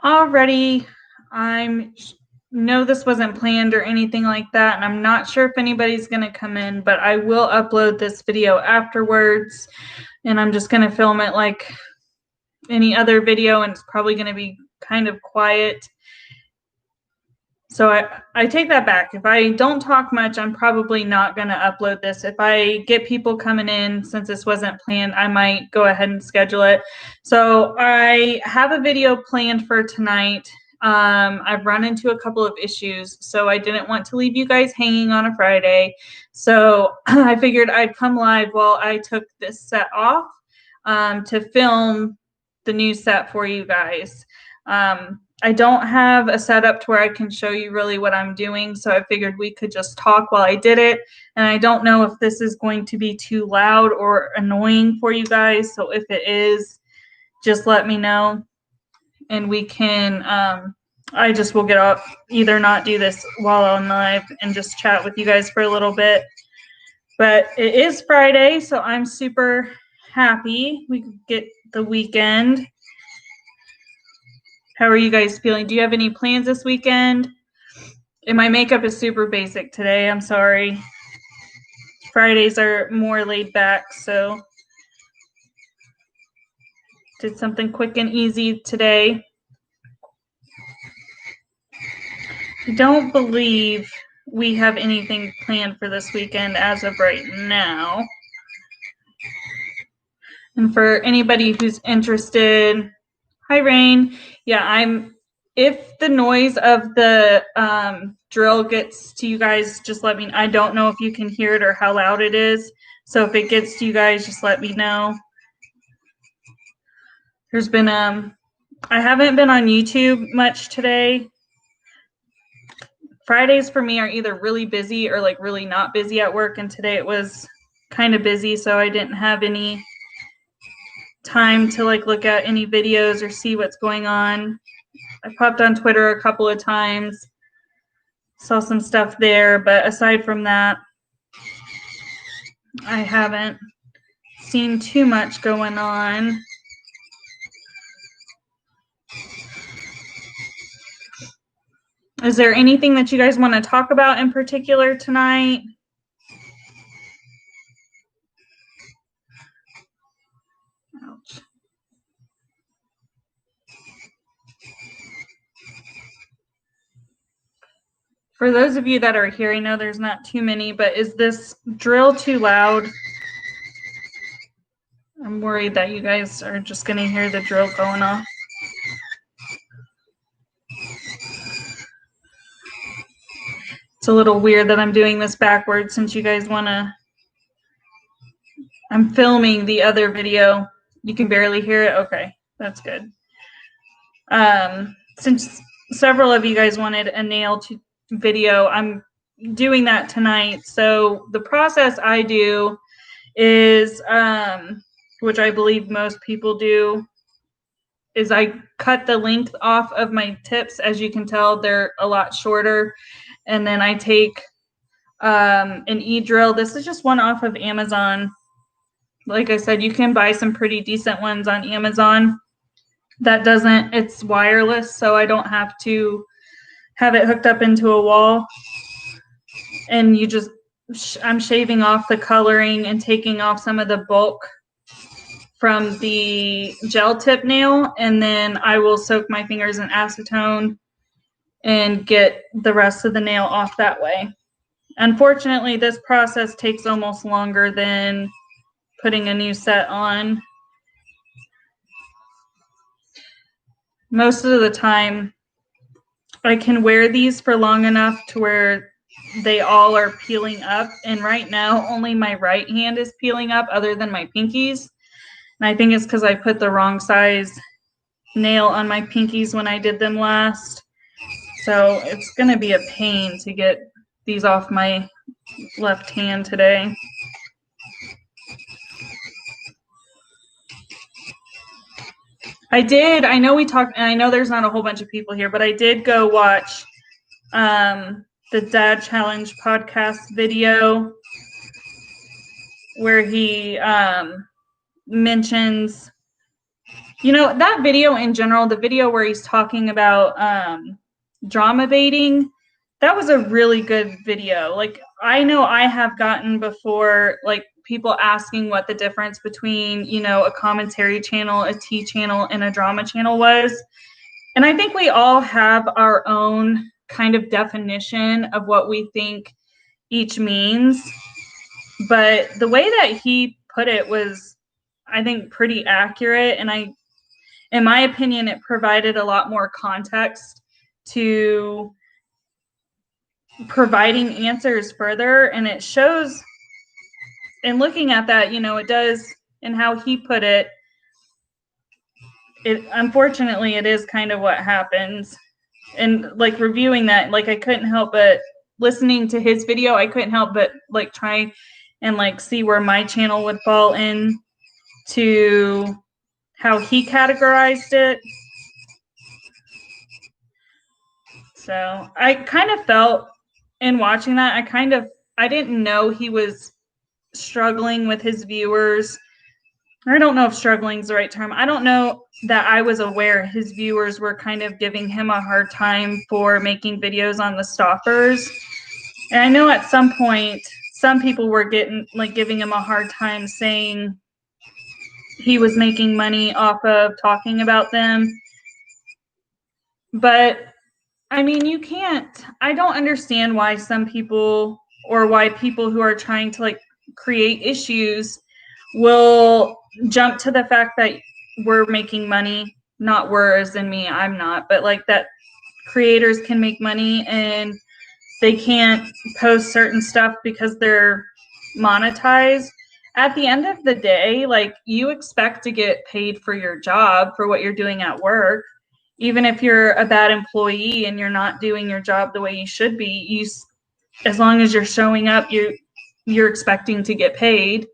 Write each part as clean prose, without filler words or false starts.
Already, I'm know this wasn't planned or anything like that, and I'm not sure if anybody's going to come in, but I will upload this video afterwards, and I'm just going to film it like any other video, and it's probably going to be kind of quiet. So I take that back. If I don't talk much, I'm probably not going to upload this. If I get people coming in, since this wasn't planned, I might go ahead and schedule it. So I have a video planned for tonight. I've run into a couple of issues, so I didn't want to leave you guys hanging on a Friday. So I figured I'd come live while I took this set off to film the new set for you guys. I don't have a setup to where I can show you really what I'm doing, so I figured we could just talk while I did it. And I don't know if this is going to be too loud or annoying for you guys, so if it is, just let me know. And we can, I just will get up, either not do this while on live and just chat with you guys for a little bit. But it is Friday, so I'm super happy we could get the weekend. How are you guys feeling? Do you have any plans this weekend? And my makeup is super basic today. I'm sorry. Fridays are more laid back, so did something quick and easy today. I don't believe we have anything planned for this weekend as of right now. And for anybody who's interested, hi Rain. Yeah, if the noise of the drill gets to you guys, just let me know. I don't know if you can hear it or how loud it is. So if it gets to you guys, just let me know. There's been I haven't been on YouTube much today. Fridays for me are either really busy or like really not busy at work, and today it was kind of busy, so I didn't have any time to like look at any videos or see what's going on. I popped on Twitter a couple of times, saw some stuff there, but aside from that, I haven't seen too much going on. Is there anything that you guys want to talk about in particular tonight? Ouch. For those of you that are here, I know there's not too many, but is this drill too loud? I'm worried that you guys are just going to hear the drill going off. It's a little weird that I'm doing this backwards since you guys want to. I'm filming the other video. You can barely hear it? Okay, that's good. Since several of you guys wanted a nail video, I'm doing that tonight. So the process I do is, which I believe most people do, is I cut the length off of my tips. As you can tell, they're a lot shorter. And then I take an e-drill. This is just one off of Amazon. Like I said, you can buy some pretty decent ones on Amazon. It's wireless, so I don't have to have it hooked up into a wall. And I'm shaving off the coloring and taking off some of the bulk from the gel tip nail, and then I will soak my fingers in acetone and get the rest of the nail off that way. Unfortunately, this process takes almost longer than putting a new set on. Most of the time, I can wear these for long enough to where they all are peeling up, and right now only my right hand is peeling up other than my pinkies. And I think it's because I put the wrong size nail on my pinkies when I did them last. So it's going to be a pain to get these off my left hand today. I know we talked, and I know there's not a whole bunch of people here, but I did go watch the Dad Challenge podcast video where he mentions You know, that video in general, the video where he's talking about drama baiting, that was a really good video. Like, I know I have gotten before, like, people asking what the difference between, you know, a commentary channel, a tea channel, and a drama channel was. And I think we all have our own kind of definition of what we think each means. But the way that he put it was, I think, pretty accurate. And in my opinion, it provided a lot more context to providing answers further. And it shows, in looking at that, you know, it does, and how he put it, unfortunately, it is kind of what happens. And like reviewing that, like I couldn't help but listening to his video, I couldn't help but like try and like see where my channel would fall in to how he categorized it. So I kind of felt in watching that, I didn't know he was struggling with his viewers. I don't know if struggling is the right term. I don't know that I was aware his viewers were kind of giving him a hard time for making videos on the Stoffers. And I know at some point, some people were giving him a hard time, saying he was making money off of talking about them. But I mean, I don't understand why some people, or why people who are trying to like create issues will jump to the fact that we're making money, not we're as in me, I'm not, but like that creators can make money and they can't post certain stuff because they're monetized. At the end of the day, like, you expect to get paid for your job, for what you're doing at work. Even if you're a bad employee and you're not doing your job the way you should be, as long as you're showing up, you're expecting to get paid.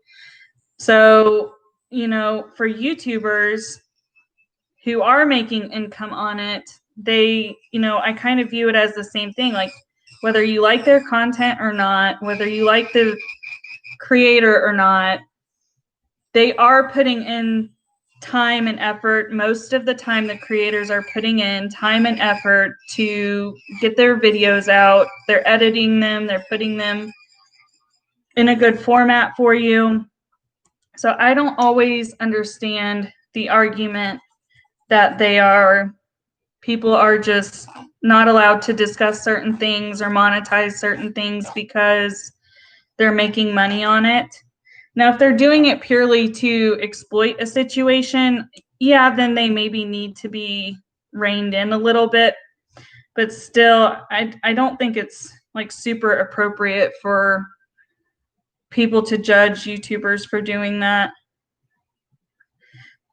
So, you know, for YouTubers who are making income on it, they, you know, I kind of view it as the same thing. Like, whether you like their content or not, whether you like the creator or not, they are putting in time and effort. Most of the time, the creators are putting in time and effort to get their videos out. They're editing them, they're putting them in a good format for you. So I don't always understand the argument that people are just not allowed to discuss certain things or monetize certain things because they're making money on it. Now, if they're doing it purely to exploit a situation, yeah, then they maybe need to be reined in a little bit. But still, I don't think it's like super appropriate for people to judge YouTubers for doing that.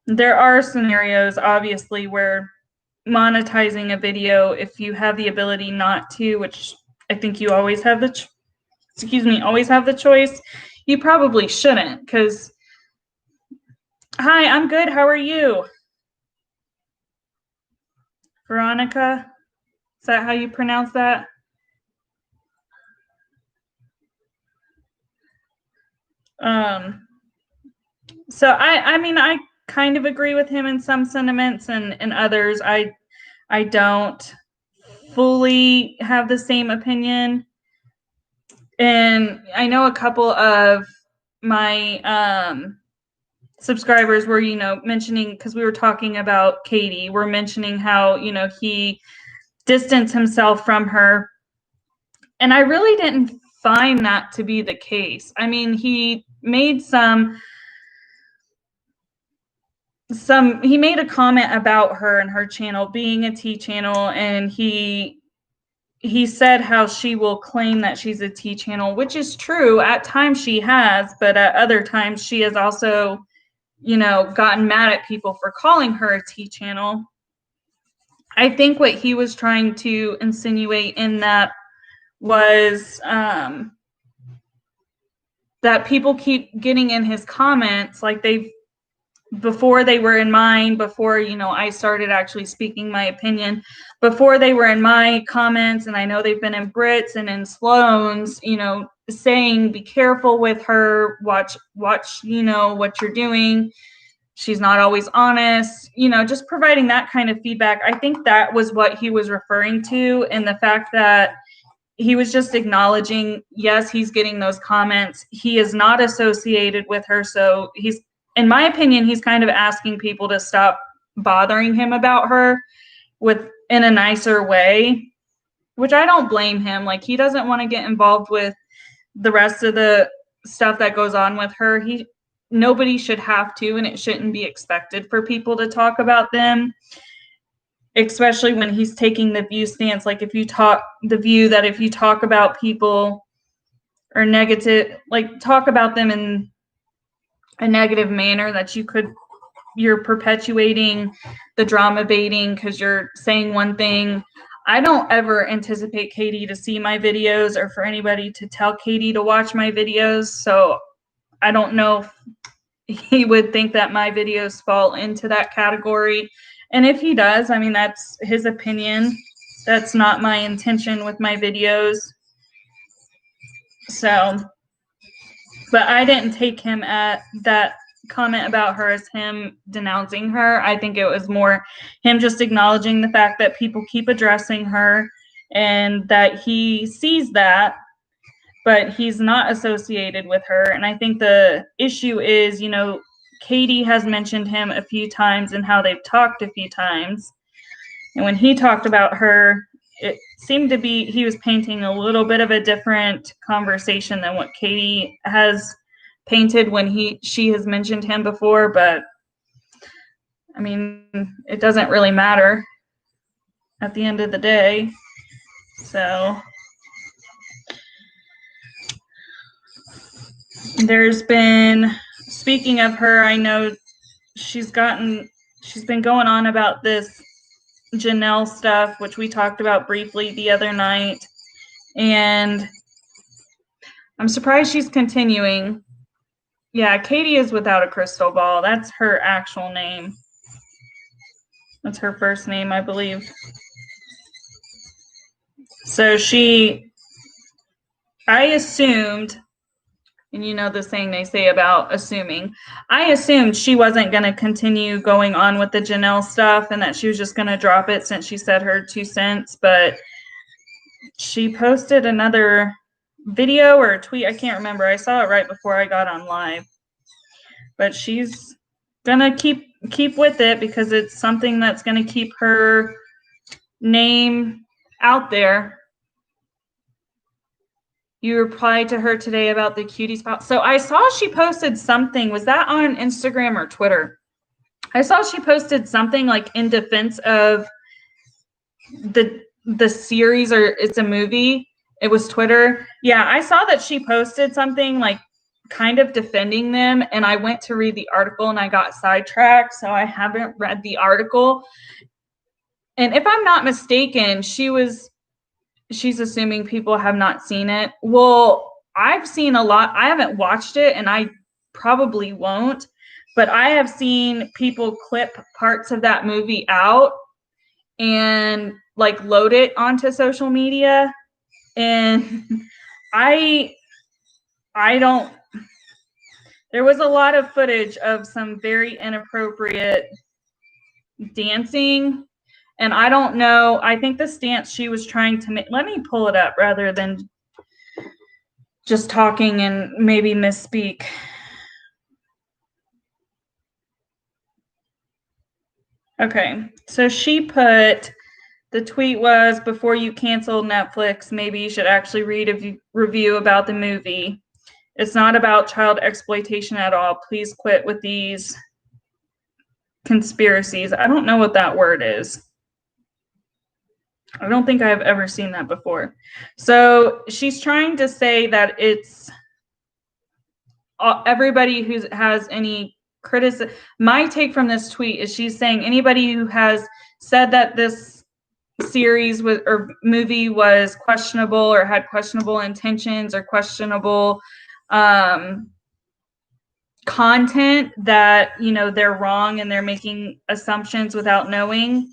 There are scenarios, obviously, where monetizing a video, if you have the ability not to, which I think you always have always have the choice, you probably shouldn't. Because, hi, I'm good. How are you? Veronica? Is that how you pronounce that? So I mean, I kind of agree with him in some sentiments, and in others, I don't fully have the same opinion. And I know a couple of my subscribers were, you know, mentioning, because we were talking about Katie, we're mentioning how, you know, he distanced himself from her. And I really didn't find that to be the case. I mean, he made he made a comment about her and her channel being a tea channel, and he said how she will claim that she's a tea channel, which is true. At times she has, but at other times she has also, you know, gotten mad at people for calling her a tea channel. I think what he was trying to insinuate in that was that people keep getting in his comments, like before they were in mine, before, you know, I started actually speaking my opinion, before they were in my comments, and I know they've been in Brit's and in Sloan's, you know, saying, be careful with her, watch, you know, what you're doing. she's not always honest, you know, just providing that kind of feedback. I think that was what he was referring to, and the fact that he was just acknowledging, yes, he's getting those comments. He is not associated with her. So he's, in my opinion, he's kind of asking people to stop bothering him about her in a nicer way, which I don't blame him. Like, he doesn't want to get involved with the rest of the stuff that goes on with her. Nobody should have to, and it shouldn't be expected for people to talk about them, especially when he's taking the view stance. Like, if you talk about people or negative, like talk about them in a negative manner, that you're perpetuating the drama baiting because you're saying one thing. I don't ever anticipate Katie to see my videos or for anybody to tell Katie to watch my videos. So I don't know if he would think that my videos fall into that category. And if he does, I mean, that's his opinion. That's not my intention with my videos. So, but I didn't take him at that comment about her as him denouncing her. I think it was more him just acknowledging the fact that people keep addressing her and that he sees that, but he's not associated with her. And I think the issue is, you know, Katie has mentioned him a few times and how they've talked a few times. And when he talked about her, it seemed to be he was painting a little bit of a different conversation than what Katie has painted when she has mentioned him before. But I mean, it doesn't really matter at the end of the day. So there's been, speaking of her, I know she's been going on about this Janelle stuff, which we talked about briefly the other night, and I'm surprised she's continuing. Yeah, Katie is without a crystal ball. That's her actual name. That's her first name, I believe. So I assumed, and you know the saying they say about assuming, I assumed she wasn't going to continue going on with the Janelle stuff and that she was just going to drop it since she said her 2 cents. But she posted another video or a tweet. I can't remember. I saw it right before I got on live. But she's going to keep with it because it's something that's going to keep her name out there. You replied to her today about the cutie spot. So I saw she posted something. Was that on Instagram or Twitter? I saw she posted something like in defense of the series, or it's a movie. It was Twitter. Yeah, I saw that she posted something like kind of defending them, and I went to read the article and I got sidetracked, so I haven't read the article. And if I'm not mistaken, she's assuming people have not seen it. Well, I've seen a lot. I haven't watched it, and I probably won't, but I have seen people clip parts of that movie out and like load it onto social media. And I don't, there was a lot of footage of some very inappropriate dancing. And I don't know, I think the stance she was trying to make, let me pull it up rather than just talking and maybe misspeak. Okay, so she put, the tweet was, before you cancel Netflix, maybe you should actually read a review about the movie. It's not about child exploitation at all. Please quit with these conspiracies. I don't know what that word is. I don't think I've ever seen that before. So she's trying to say that it's everybody who has any criticism. My take from this tweet is she's saying anybody who has said that this series or movie was questionable or had questionable intentions or questionable content, that, you know, they're wrong and they're making assumptions without knowing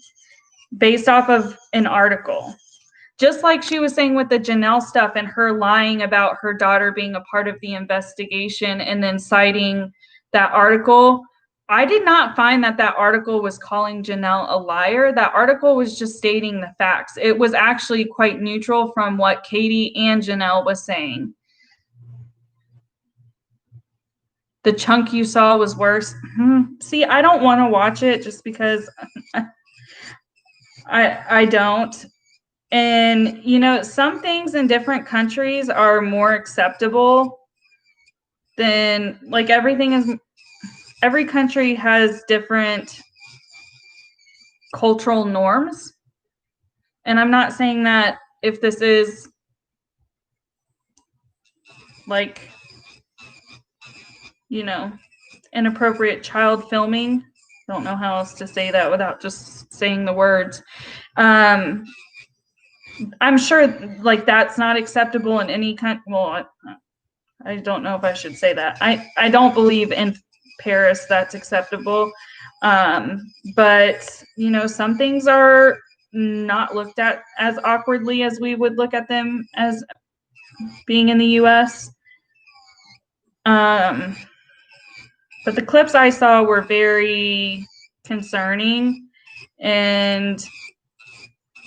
based off of an article. Just like she was saying with the Janelle stuff and her lying about her daughter being a part of the investigation and then citing that article. I did not find that article was calling Janelle a liar. That article was just stating the facts. It was actually quite neutral from what Katie and Janelle was saying. The chunk you saw was worse. See, I don't want to watch it just because I don't. And, you know, some things in different countries are more acceptable than, like, every country has different cultural norms. And I'm not saying that if this is like, you know, inappropriate child filming. I don't know how else to say that without just saying the words. I'm sure like that's not acceptable in any country. Well, I don't know if I should say that. I don't believe in Paris that's acceptable. But, you know, some things are not looked at as awkwardly as we would look at them as being in the U.S. But the clips I saw were very concerning. And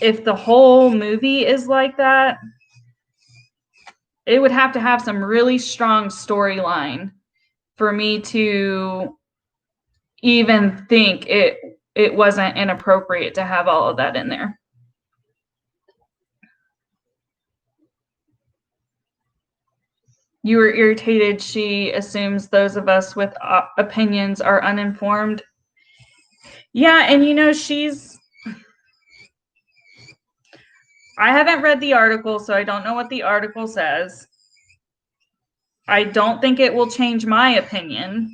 if the whole movie is like that, it would have to have some really strong storyline for me to even think it wasn't inappropriate to have all of that in there. You were irritated she assumes those of us with opinions are uninformed. Yeah, and you know, I haven't read the article, so I don't know what the article says. I don't think it will change my opinion.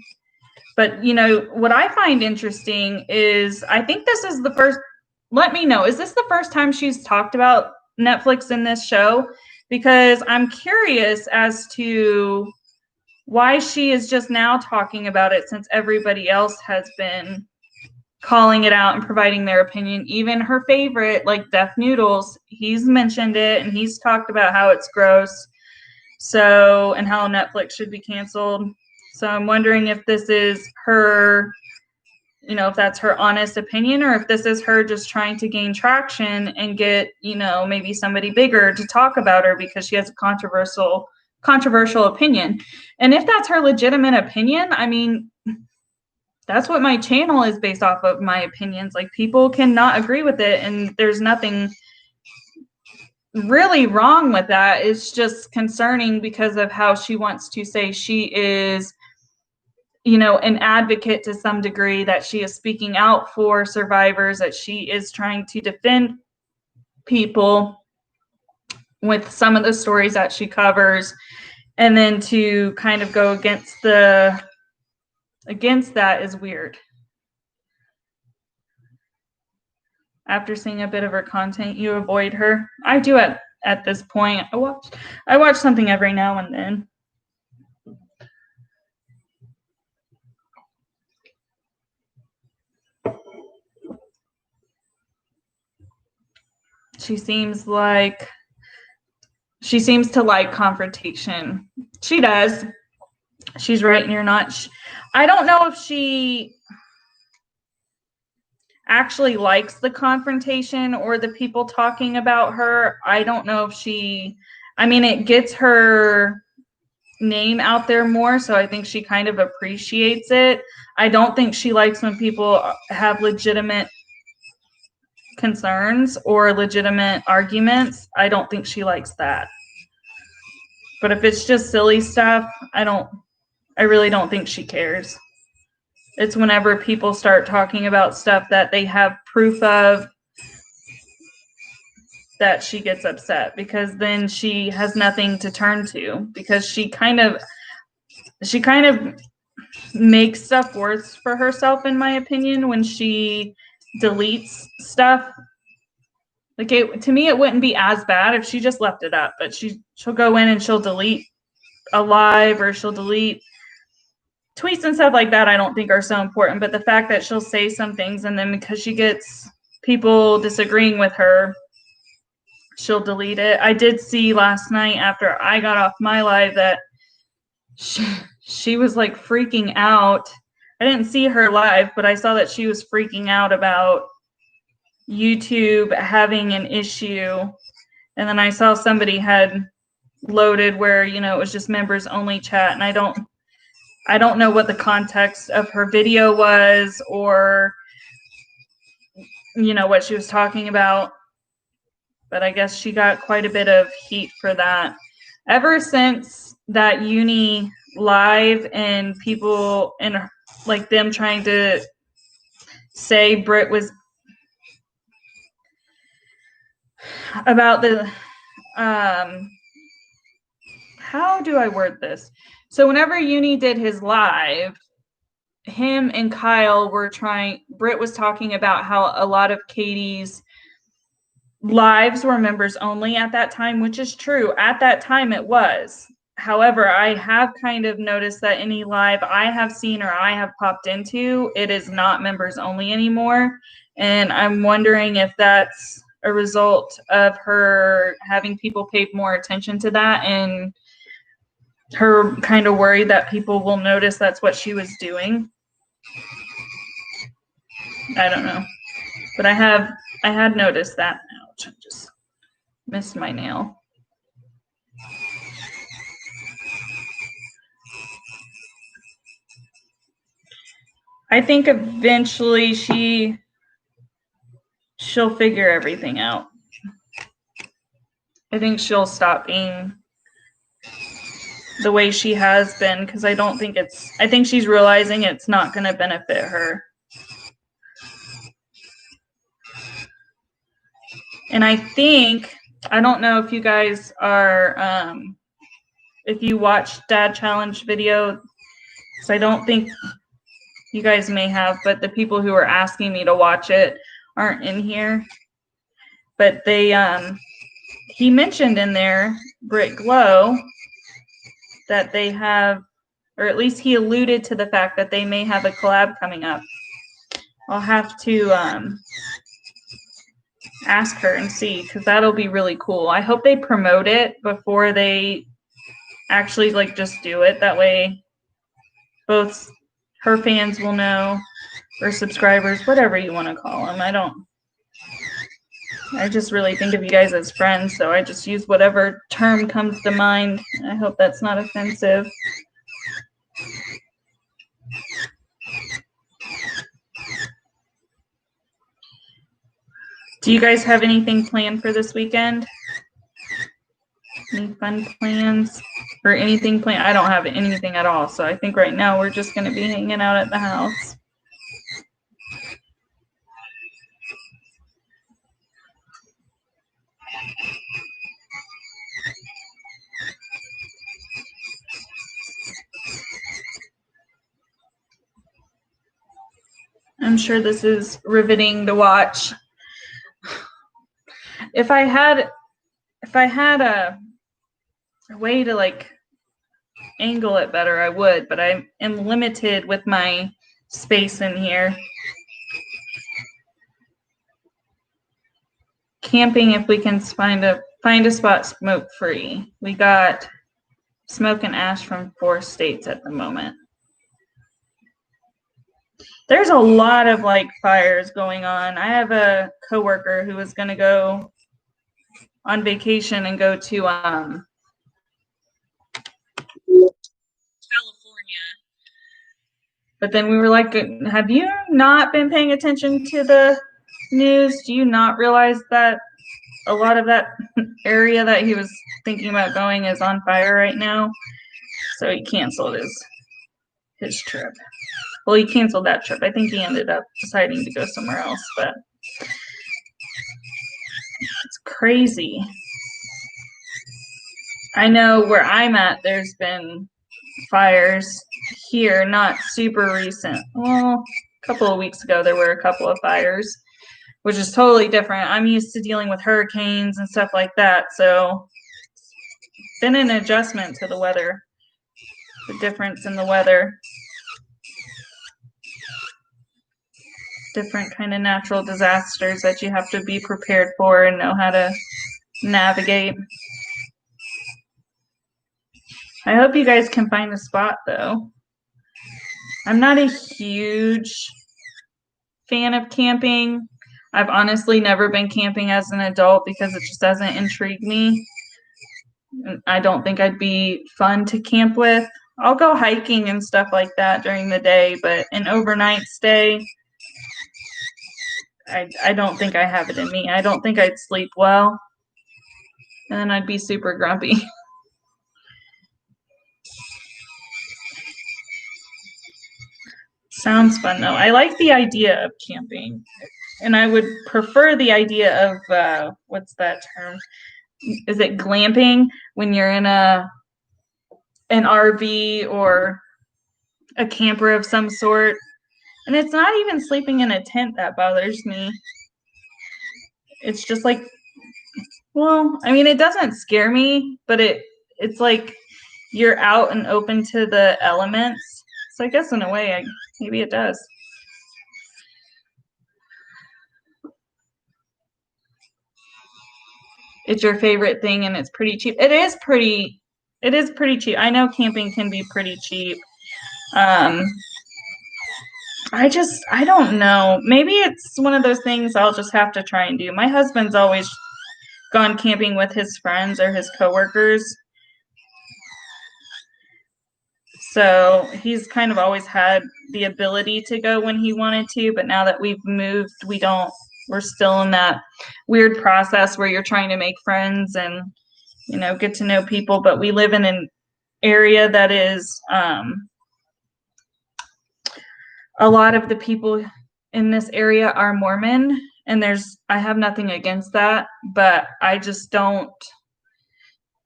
But, you know, what I find interesting is I think this is the first, let me know, is this the first time she's talked about Netflix in this show? Because I'm curious as to why she is just now talking about it since everybody else has been calling it out and providing their opinion. Even her favorite, like Deaf Noodles, he's mentioned it and he's talked about how it's gross. So, and how Netflix should be canceled. So I'm wondering if this is her, you know, if that's her honest opinion, or if this is her just trying to gain traction and get, you know, maybe somebody bigger to talk about her because she has a controversial opinion. And if that's her legitimate opinion, I mean, that's what my channel is based off of, my opinions. Like, people cannot agree with it, and there's nothing really wrong with that. It's just concerning because of how she wants to say she is, you know, an advocate to some degree, that she is speaking out for survivors, that she is trying to defend people with some of the stories that she covers, and then to kind of go against that is weird. After seeing a bit of her content, you avoid her. I do at this point. I watch something every now and then. She seems to like confrontation. She does. She's right and you're not. I don't know if she actually likes the confrontation or the people talking about her. I don't know if it gets her name out there more, so I think she kind of appreciates it. I don't think she likes when people have legitimate concerns or legitimate arguments. I don't think she likes that. But if it's just silly stuff, I really don't think she cares. It's whenever people start talking about stuff that they have proof of that she gets upset, because then she has nothing to turn to, because she kind of makes stuff worse for herself, in my opinion, when she deletes stuff. Like, to me, it wouldn't be as bad if she just left it up, but she'll go in and she'll delete a live, or she'll delete tweets and stuff like that. I don't think are so important, but the fact that she'll say some things and then because she gets people disagreeing with her, she'll delete it. I did see last night after I got off my live that she was like freaking out I didn't see her live, but I saw that she was freaking out about YouTube having an issue. And then I saw somebody had loaded where, you know, it was just members only chat. And I don't know what the context of her video was, or, you know, what she was talking about. But I guess she got quite a bit of heat for that. Ever since that uni live and people and like them trying to say Britt was about the how do I word this? So whenever Uni did his live, him and Kyle were Britt was talking about how a lot of Katie's lives were members only at that time, which is true. At that time it was. However, I have kind of noticed that any live I have seen or I have popped into, it is not members only anymore. And I'm wondering if that's a result of her having people pay more attention to that and her kind of worried that people will notice that's what she was doing. I don't know. But I had noticed that. Ouch, I just missed my nail. I think eventually she'll figure everything out. I think she'll stop being the way she has been, because I think she's realizing it's not going to benefit her. And I don't know if you guys are, if you watched Dad Challenge video, because I don't think you guys may have, but the people who are asking me to watch it aren't in here. But he mentioned in there, Britt Glow, that they have, or at least he alluded to the fact that they may have a collab coming up. I'll have to ask her and see, because that'll be really cool. I hope they promote it before they actually like just do it. That way both her fans will know, or subscribers, whatever you want to call them. I just really think of you guys as friends, so I just use whatever term comes to mind. I hope that's not offensive. Do you guys have anything planned for this weekend? Any fun plans or anything planned? I don't have anything at all, so I think right now we're just going to be hanging out at the house. I'm sure this is riveting to watch. If I had a way to like angle it better, I would, but I am limited with my space in here. Camping, if we can find a spot smoke free. We got smoke and ash from 4 states at the moment. There's a lot of like fires going on. I have a coworker who was going to go on vacation and go to California. But then we were like, have you not been paying attention to the news? Do you not realize that a lot of that area that he was thinking about going is on fire right now? So he canceled his trip. Well, he canceled that trip. I think he ended up deciding to go somewhere else, but it's crazy. I know where I'm at, there's been fires here, not super recent. Well, a couple of weeks ago, there were a couple of fires, which is totally different. I'm used to dealing with hurricanes and stuff like that, so it's been an adjustment to the weather, the difference in the weather. Different kind of natural disasters that you have to be prepared for and know how to navigate. I hope you guys can find a spot though. I'm not a huge fan of camping. I've honestly never been camping as an adult because it just doesn't intrigue me. I don't think I'd be fun to camp with. I'll go hiking and stuff like that during the day, but an overnight stay, I don't think I have it in me. I don't think I'd sleep well, and then I'd be super grumpy. Sounds fun though. I like the idea of camping, and I would prefer the idea of what's that term? Is it glamping when you're in an RV or a camper of some sort? And it's not even sleeping in a tent that bothers me. It's just like, well, I mean, it doesn't scare me, but it's like you're out and open to the elements. So I guess in a way, maybe it does. It's your favorite thing and it's pretty cheap. It is pretty cheap. I know camping can be pretty cheap. Um, I don't know. Maybe it's one of those things I'll just have to try and do. My husband's always gone camping with his friends or his coworkers. So he's kind of always had the ability to go when he wanted to, but now that we've moved, we're still in that weird process where you're trying to make friends and, get to know people. But we live in an area that is, a lot of the people in this area are Mormon, and I have nothing against that, but I just don't,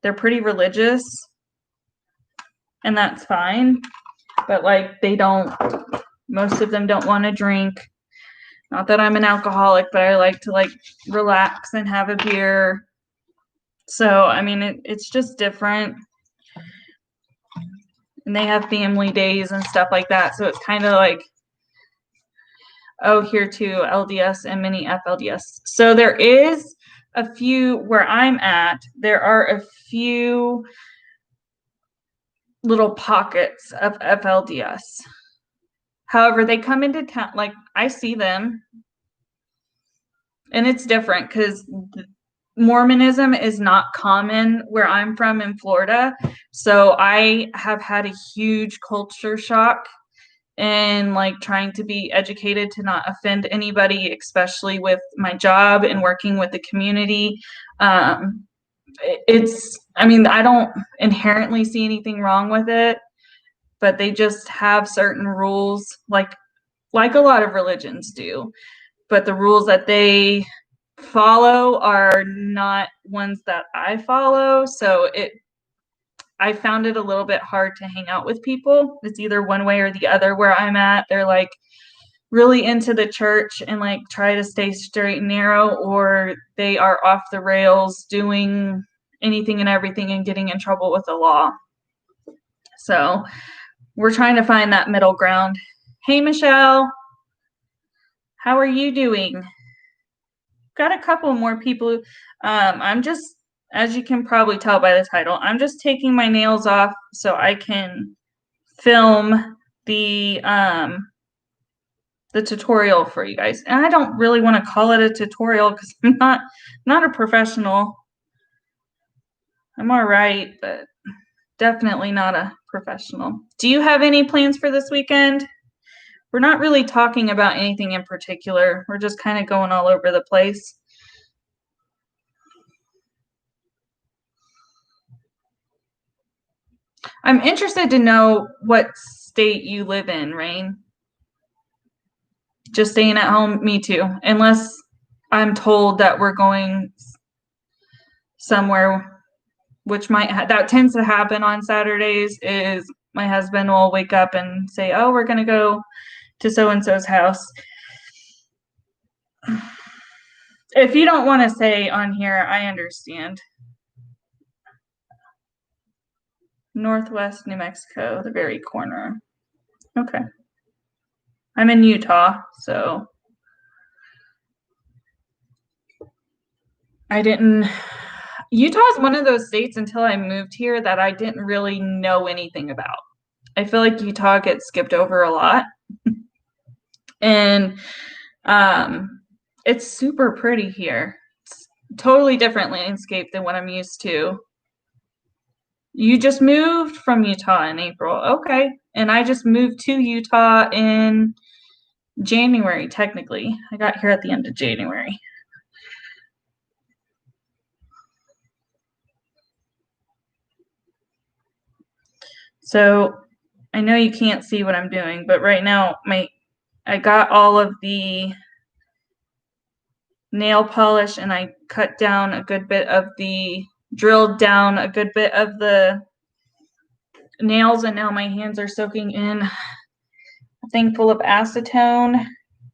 they're pretty religious, and that's fine. But like, most of them don't want to drink. Not that I'm an alcoholic, but I like to like relax and have a beer. So, I mean, it's just different. And they have family days and stuff like that. So it's kind of like, oh, here too, LDS and mini FLDS. So there is a few where I'm at, there are a few little pockets of FLDS. However, they come into town, like I see them, and it's different because Mormonism is not common where I'm from in Florida. So I have had a huge culture shock and like trying to be educated to not offend anybody, especially with my job and working with the community. I mean, I don't inherently see anything wrong with it, but they just have certain rules, like a lot of religions do. But the rules that they follow are not ones that I follow. So I found it a little bit hard to hang out with people. It's either one way or the other where I'm at. They're like really into the church and like try to stay straight and narrow, or they are off the rails doing anything and everything and getting in trouble with the law. So we're trying to find that middle ground. Hey, Michelle, how are you doing? Got a couple more people. I'm just, as you can probably tell by the title, I'm just taking my nails off so I can film the tutorial for you guys. And I don't really want to call it a tutorial because I'm not a professional. I'm all right, but definitely not a professional. Do you have any plans for this weekend? We're not really talking about anything in particular. We're just kind of going all over the place. I'm interested to know what state you live in, Rain. Just staying at home, me too. Unless I'm told that we're going somewhere, which that tends to happen on Saturdays, is my husband will wake up and say, oh, we're going to go to so-and-so's house. If you don't want to say on here, I understand. Northwest New Mexico, the very corner. Okay. I'm in Utah, so Utah is one of those states until I moved here that I didn't really know anything about. I feel like Utah gets skipped over a lot. And it's super pretty here. It's totally different landscape than what I'm used to. You just moved from Utah in April. Okay. And I just moved to Utah in January, technically. I got here at the end of January. So I know you can't see what I'm doing, but right now I got all of the nail polish and I cut down a good bit of drilled down a good bit of the nails, and now my hands are soaking in a thing full of acetone,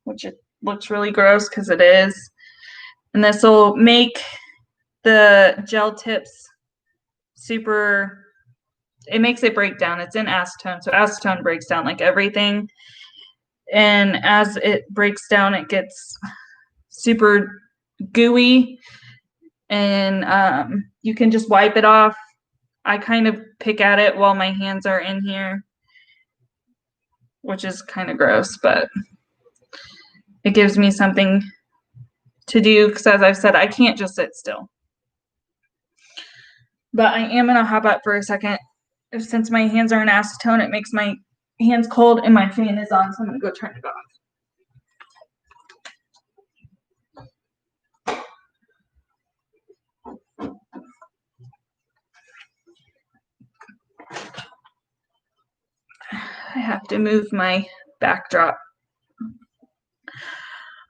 which it looks really gross because it is. And this will make the gel tips it makes it break down. It's in acetone, so acetone breaks down like everything. And as it breaks down, it gets super gooey, and you can just wipe it off. I kind of pick at it while my hands are in here, which is kind of gross, but it gives me something to do because, as I've said, I can't just sit still. But I am going to hop up for a second. Since my hands are in acetone, it makes my hands cold and my fan is on, so I'm going to go turn it off. I have to move my backdrop.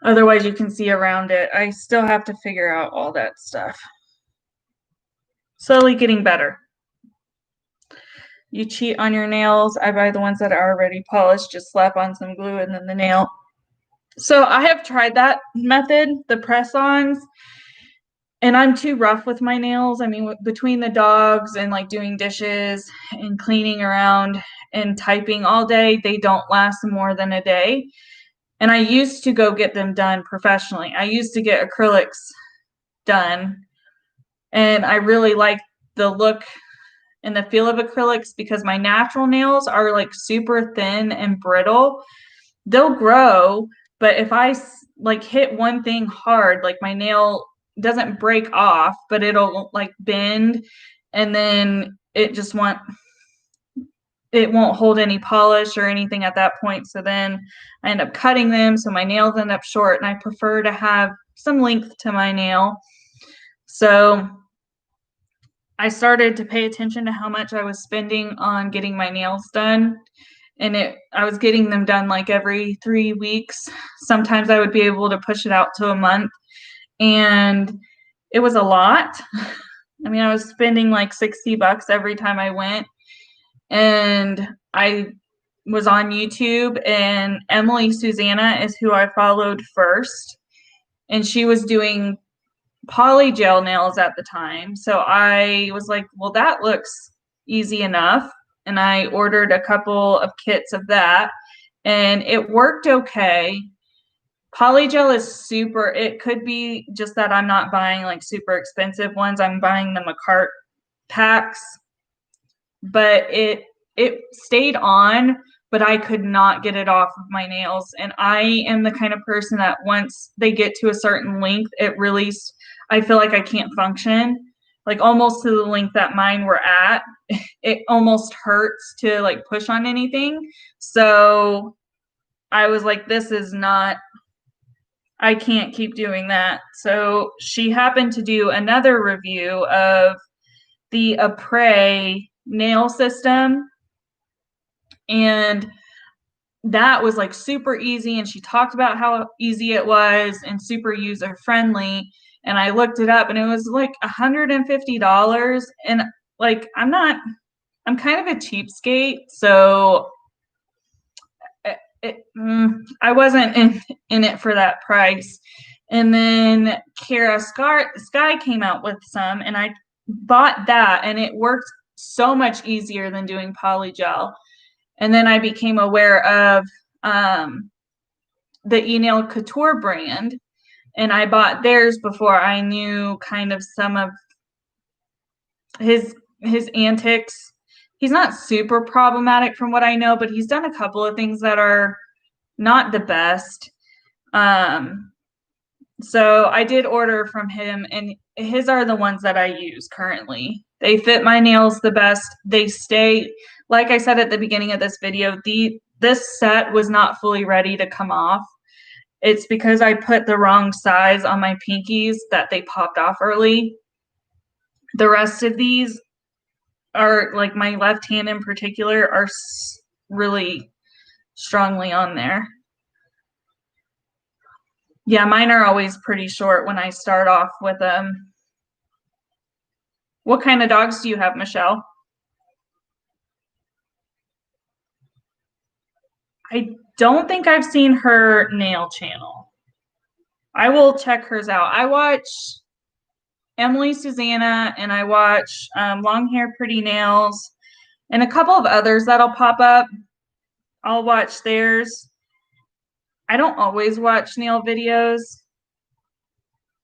Otherwise, you can see around it. I still have to figure out all that stuff. Slowly getting better. You cheat on your nails. I buy the ones that are already polished. Just slap on some glue and then the nail. So I have tried that method, the press-ons, and I'm too rough with my nails. I mean, between the dogs and like doing dishes and cleaning around and typing all day, they don't last more than a day. And I used to go get them done professionally. I used to get acrylics done, and I really like the look and the feel of acrylics because my natural nails are like super thin and brittle. They'll grow, but if I like hit one thing hard, like my nail doesn't break off, but it'll like bend, and then it won't hold any polish or anything at that point. So then I end up cutting them, so my nails end up short, and I prefer to have some length to my nail. So I started to pay attention to how much I was spending on getting my nails done. And I was getting them done like every 3 weeks. Sometimes I would be able to push it out to a month. And it was a lot. I mean, I was spending like $60 every time I went. And I was on YouTube, and Emily Susanna is who I followed first. And she was doing polygel nails at the time. So I was like, well, that looks easy enough. And I ordered a couple of kits of that, and it worked okay. Polygel is it could be just that I'm not buying like super expensive ones. I'm buying them a cart packs, but it stayed on, but I could not get it off of my nails. And I am the kind of person that once they get to a certain length, I feel like I can't function, like almost to the length that mine were at. It almost hurts to like push on anything. So I was like, I can't keep doing that. So she happened to do another review of the Apres nail system, and that was like super easy, and she talked about how easy it was and super user friendly. And I looked it up, and it was like $150. And like I'm kind of a cheapskate, so I wasn't in it for that price. And then Kara Sky came out with some, and I bought that, and it worked so much easier than doing polygel. And then I became aware of the eNail Couture brand, and I bought theirs before I knew kind of some of his antics. he's not super problematic from what I know, but he's done a couple of things that are not the best. So I did order from him, and his are the ones that I use currently. They fit my nails the best. They stay, like I said at the beginning of this video, this set was not fully ready to come off. It's because I put the wrong size on my pinkies that they popped off early. The rest of these are, like my left hand in particular, are really strongly on there. Yeah, mine are always pretty short when I start off with them. What kind of dogs do you have, Michelle? I don't think I've seen her nail channel. I will check hers out. I watch Emily Susanna, and I watch Long Hair Pretty Nails, and a couple of others that'll pop up. I'll watch theirs. I don't always watch nail videos,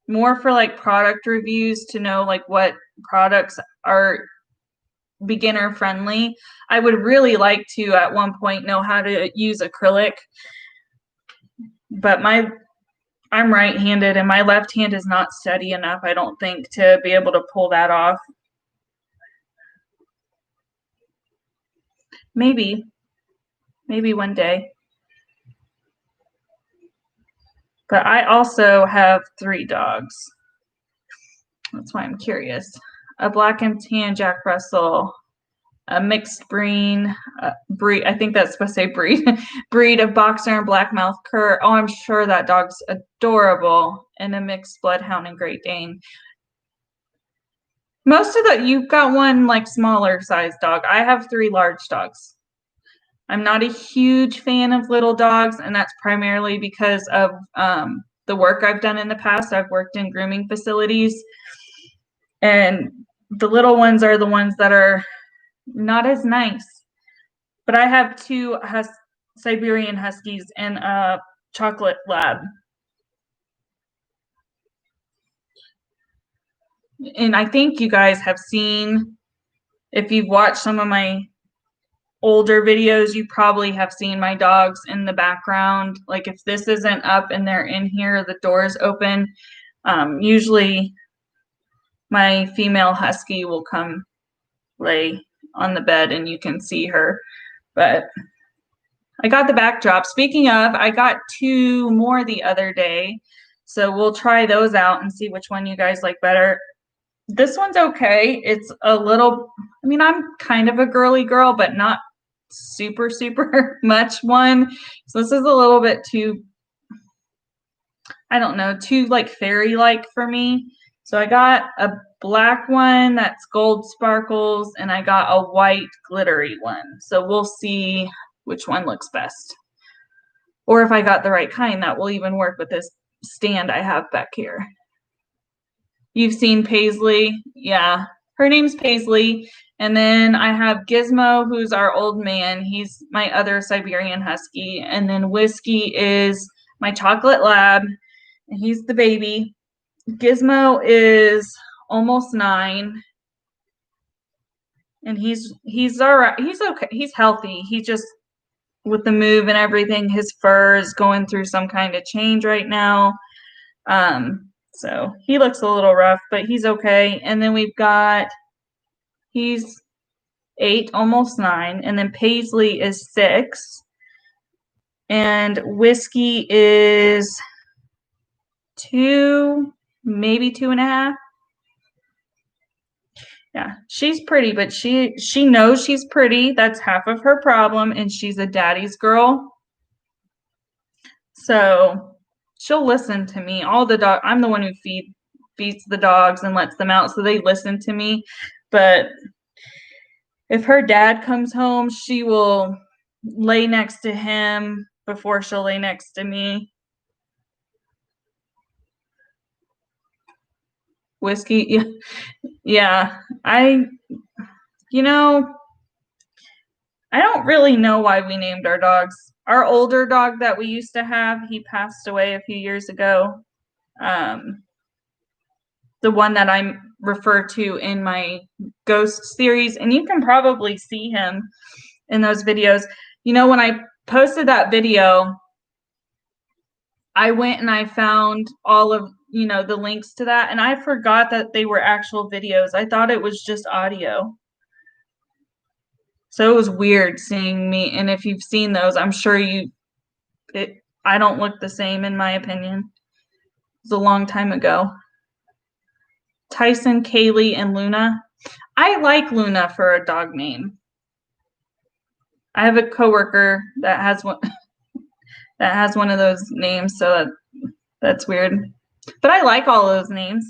more for like product reviews to know like what products are beginner friendly. I would really like to at one point know how to use acrylic, but I'm right-handed and my left hand is not steady enough, I don't think, to be able to pull that off. Maybe one day. But I also have 3 dogs. That's why I'm curious. A black and tan Jack Russell, a mixed breed, I think that's supposed to say breed of boxer and blackmouth cur. Oh, I'm sure that dog's adorable. And a mixed bloodhound and Great Dane. Most of you've got one like smaller sized dog. I have 3 large dogs. I'm not a huge fan of little dogs, and that's primarily because of the work I've done in the past. I've worked in grooming facilities, and the little ones are the ones that are not as nice. But I have 2 Siberian Huskies and a chocolate lab. And I think you guys have seen, if you've watched some of my older videos, you probably have seen my dogs in the background. Like if this isn't up and they're in here, the door's open, usually my female husky will come lay on the bed and you can see her. But I got the backdrop. Speaking of, I got 2 more the other day, so we'll try those out and see which one you guys like better. This one's okay. It's a little, I mean, I'm kind of a girly girl, but not super much one. So this is a little bit too, I don't know, too like fairy-like for me. So I got a black one that's gold sparkles, and I got a white glittery one. So we'll see which one looks best. Or if I got the right kind, that will even work with this stand I have back here. You've seen Paisley. Yeah, her name's Paisley. And then I have Gizmo, who's our old man. He's my other Siberian Husky. And then Whiskey is my chocolate lab. And he's the baby. Gizmo is almost 9. And he's all right. He's okay. He's healthy. He just, with the move and everything, his fur is going through some kind of change right now. So he looks a little rough, but he's okay. And then we've got, he's 8, almost 9. And then Paisley is 6. And Whiskey is 2, maybe 2.5. Yeah, she's pretty, but she knows she's pretty. That's half of her problem, and she's a daddy's girl. So she'll listen to me. I'm the one who feeds the dogs and lets them out, so they listen to me. But if her dad comes home, she will lay next to him before she'll lay next to me. Whiskey, yeah. I don't really know why we named our dogs. Our older dog that we used to have, he passed away a few years ago. The the one that I refer to in my ghost series, and you can probably see him in those videos. You know, when I posted that video, I went and I found all of, you know, the links to that, and I forgot that they were actual videos. I thought it was just audio. So it was weird seeing me, and if you've seen those, I'm sure I don't look the same in my opinion. It was a long time ago. Tyson, Kaylee, and Luna. I like Luna for a dog name. I have a coworker that has one of those names, so that's weird. But I like all those names.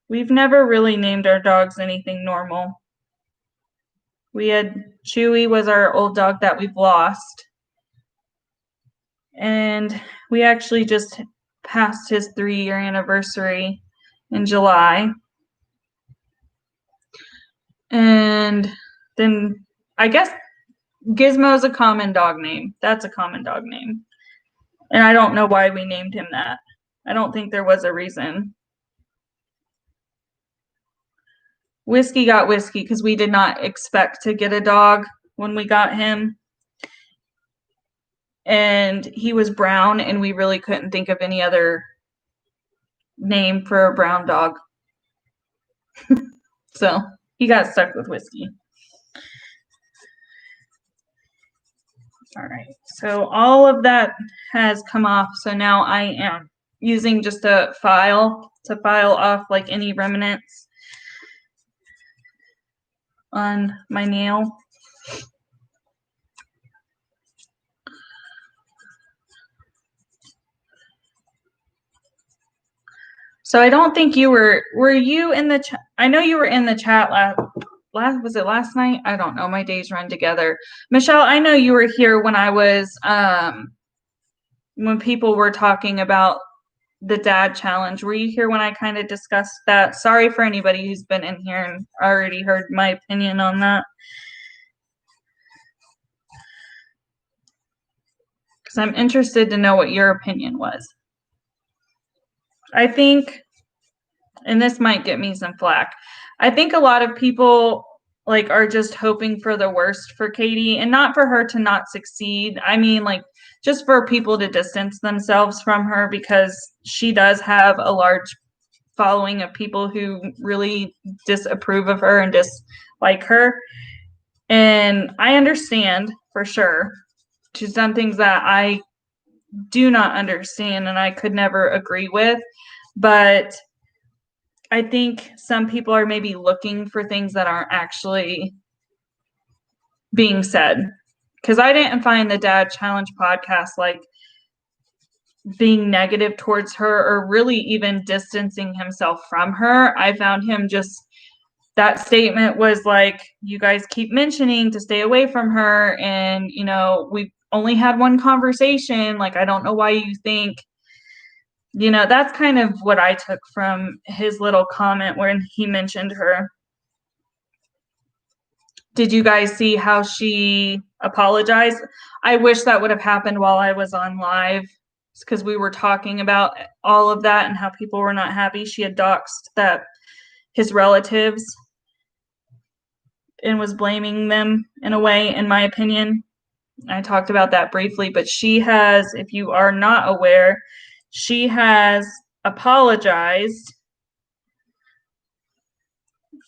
We've never really named our dogs anything normal. We had Chewy was our old dog that we've lost. And we actually just passed his 3-year anniversary in July. And then I guess Gizmo is a common dog name. That's a common dog name. And I don't know why we named him that. I don't think there was a reason. Whiskey got Whiskey because we did not expect to get a dog when we got him. And he was brown, and we really couldn't think of any other name for a brown dog. So he got stuck with Whiskey. All right, so all of that has come off. So now I am using just a file to file off like any remnants on my nail. So I don't think you were you in the chat? I know you were in the chat was it last night? I don't know. My days run together. Michelle, I know you were here when I was when people were talking about the dad challenge. Were you here when I kind of discussed that? Sorry for anybody who's been in here and already heard my opinion on that. Because I'm interested to know what your opinion was. I think, and this might get me some flack, I think a lot of people like are just hoping for the worst for Katie, and not for her to not succeed. I mean, like, just for people to distance themselves from her, because she does have a large following of people who really disapprove of her and dislike her. And I understand for sure. She's done things that I do not understand and I could never agree with. But I think some people are maybe looking for things that aren't actually being said. Because I didn't find the Dad Challenge podcast like being negative towards her or really even distancing himself from her. I found him just, that statement was like, you guys keep mentioning to stay away from her, and you know, we've only had one conversation, like I don't know why you think, you know, that's kind of what I took from his little comment when he mentioned her. Did you guys see how she apologized? I wish that would have happened while I was on live, because we were talking about all of that and how people were not happy. She had doxed his relatives and was blaming them in a way, in my opinion. I talked about that briefly, but she has, if you are not aware, she has apologized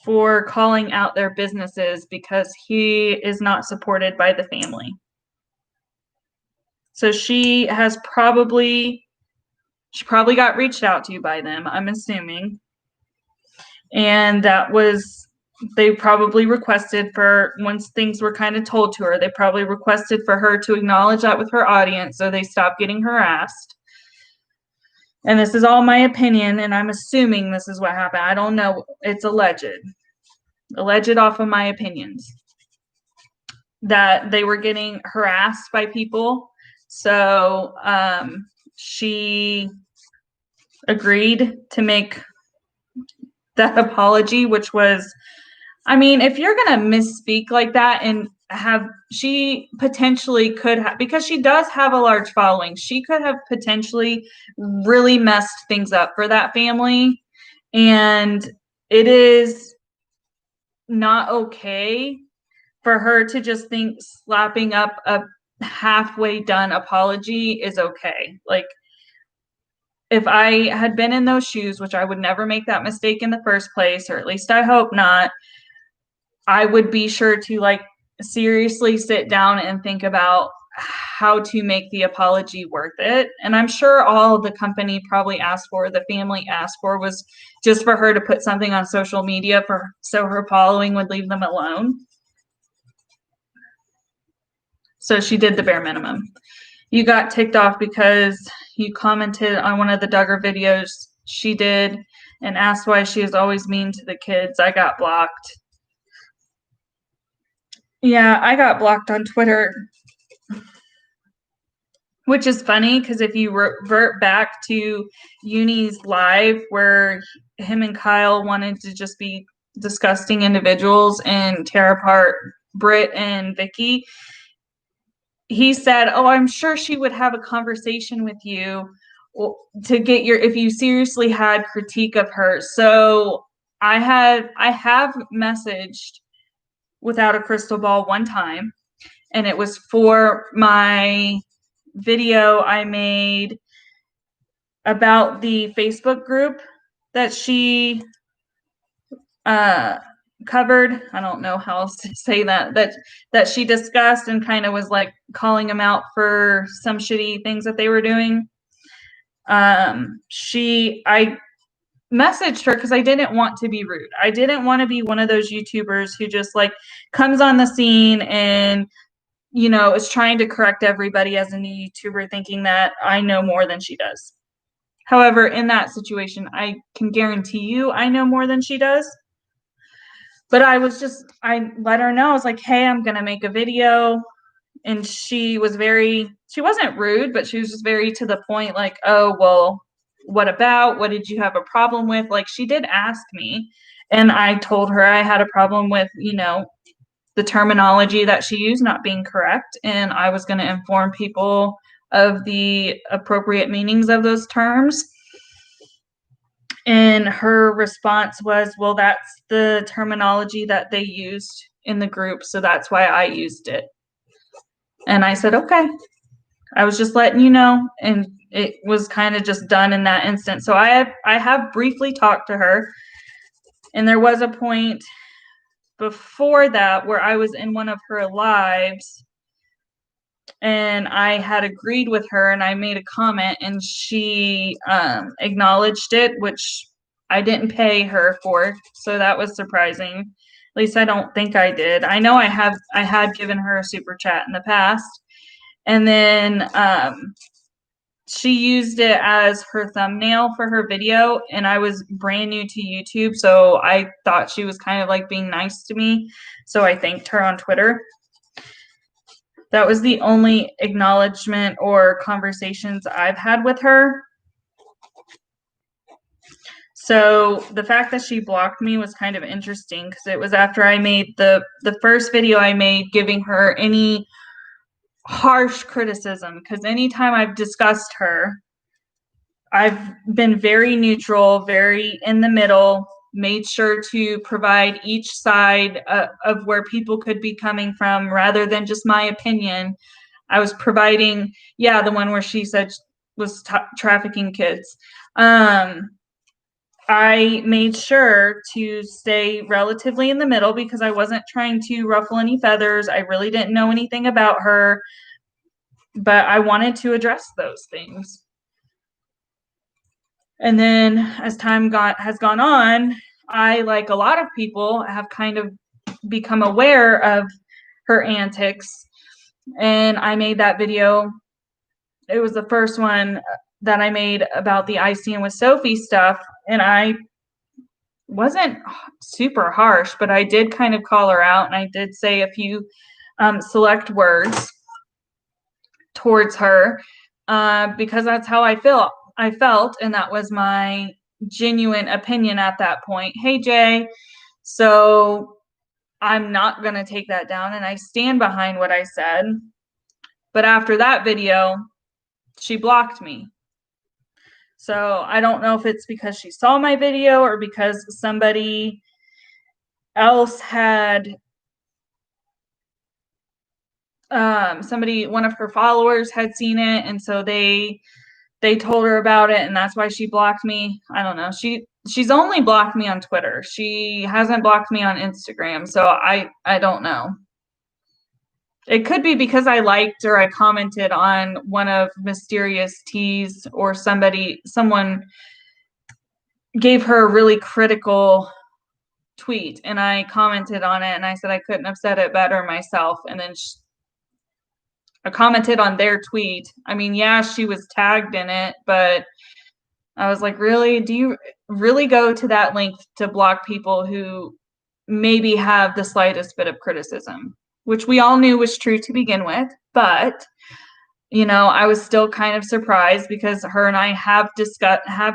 for calling out their businesses because he is not supported by the family. So she probably got reached out to by them, I'm assuming. And they probably requested for, once things were kind of told to her, they probably requested for her to acknowledge that with her audience so they stopped getting harassed. And this is all my opinion, and I'm assuming this is what happened. I don't know. It's alleged off of my opinions, that they were getting harassed by people. So she agreed to make that apology, which was, I mean, if you're going to misspeak like that, and she potentially could have, because she does have a large following, she could have potentially really messed things up for that family. And it is not okay for her to just think slapping up a halfway done apology is okay. Like, if I had been in those shoes, which I would never make that mistake in the first place, or at least I hope not, I would be sure to like seriously sit down and think about how to make the apology worth it. And I'm sure all the company probably asked for, the family asked for, was just for her to put something on social media so her following would leave them alone. So she did the bare minimum. You got ticked off because you commented on one of the Duggar videos she did and asked why she is always mean to the kids. I got blocked. Yeah, I got blocked on Twitter, which is funny because if you revert back to Uni's live where him and Kyle wanted to just be disgusting individuals and tear apart Britt and Vicky, he said, "Oh, I'm sure she would have a conversation with you to get if you seriously had critique of her." So I have messaged Without a Crystal Ball one time, and it was for my video I made about the Facebook group that she covered. I don't know how else to say that she discussed and kind of was like calling them out for some shitty things that they were doing. I messaged her because I didn't want to be rude. I didn't want to be one of those YouTubers who just like comes on the scene and is trying to correct everybody as a new YouTuber, thinking that I know more than she does. However, in that situation, I can guarantee you I know more than she does. But I let her know, I was like, hey, I'm going to make a video. And she wasn't rude, but she was just very to the point, like, oh, well, what did you have a problem with? Like, she did ask me, and I told her I had a problem with, the terminology that she used not being correct. And I was going to inform people of the appropriate meanings of those terms. And her response was, well, that's the terminology that they used in the group, so that's why I used it. And I said, okay. I was just letting you know, and it was kind of just done in that instant. So I have briefly talked to her, and there was a point before that where I was in one of her lives, and I had agreed with her, and I made a comment, and she acknowledged it, which I didn't pay her for, so that was surprising. At least I don't think I did. I know I had given her a super chat in the past, and then she used it as her thumbnail for her video, and I was brand new to YouTube, so I thought she was kind of like being nice to me, so I thanked her on Twitter. That was the only acknowledgement or conversations I've had with her. So the fact that she blocked me was kind of interesting because it was after I made the first video I made giving her any harsh criticism, because anytime I've discussed her, I've been very neutral, very in the middle, made sure to provide each side of where people could be coming from rather than just my opinion. I was providing, the one where she said was trafficking kids. I made sure to stay relatively in the middle because I wasn't trying to ruffle any feathers. I really didn't know anything about her, but I wanted to address those things. And then as time has gone on, I, like a lot of people, have kind of become aware of her antics. And I made that video. It was the first one that I made about the I See 'Em with Sophie stuff. And I wasn't super harsh, but I did kind of call her out. And I did say a few select words towards her because that's how I felt, and that was my genuine opinion at that point. Hey, Jay. So I'm not going to take that down, and I stand behind what I said. But after that video, she blocked me. So I don't know if it's because she saw my video or because somebody else had one of her followers had seen it, and so they told her about it, and that's why she blocked me. I don't know. She's only blocked me on Twitter. She hasn't blocked me on Instagram, so I don't know. It could be because I liked or I commented on one of Mysterious T's, or someone gave her a really critical tweet, and I commented on it, and I said I couldn't have said it better myself, and then I commented on their tweet. I mean, yeah, she was tagged in it, but I was like, really? Do you really go to that length to block people who maybe have the slightest bit of criticism, which we all knew was true to begin with? But, I was still kind of surprised because her and I have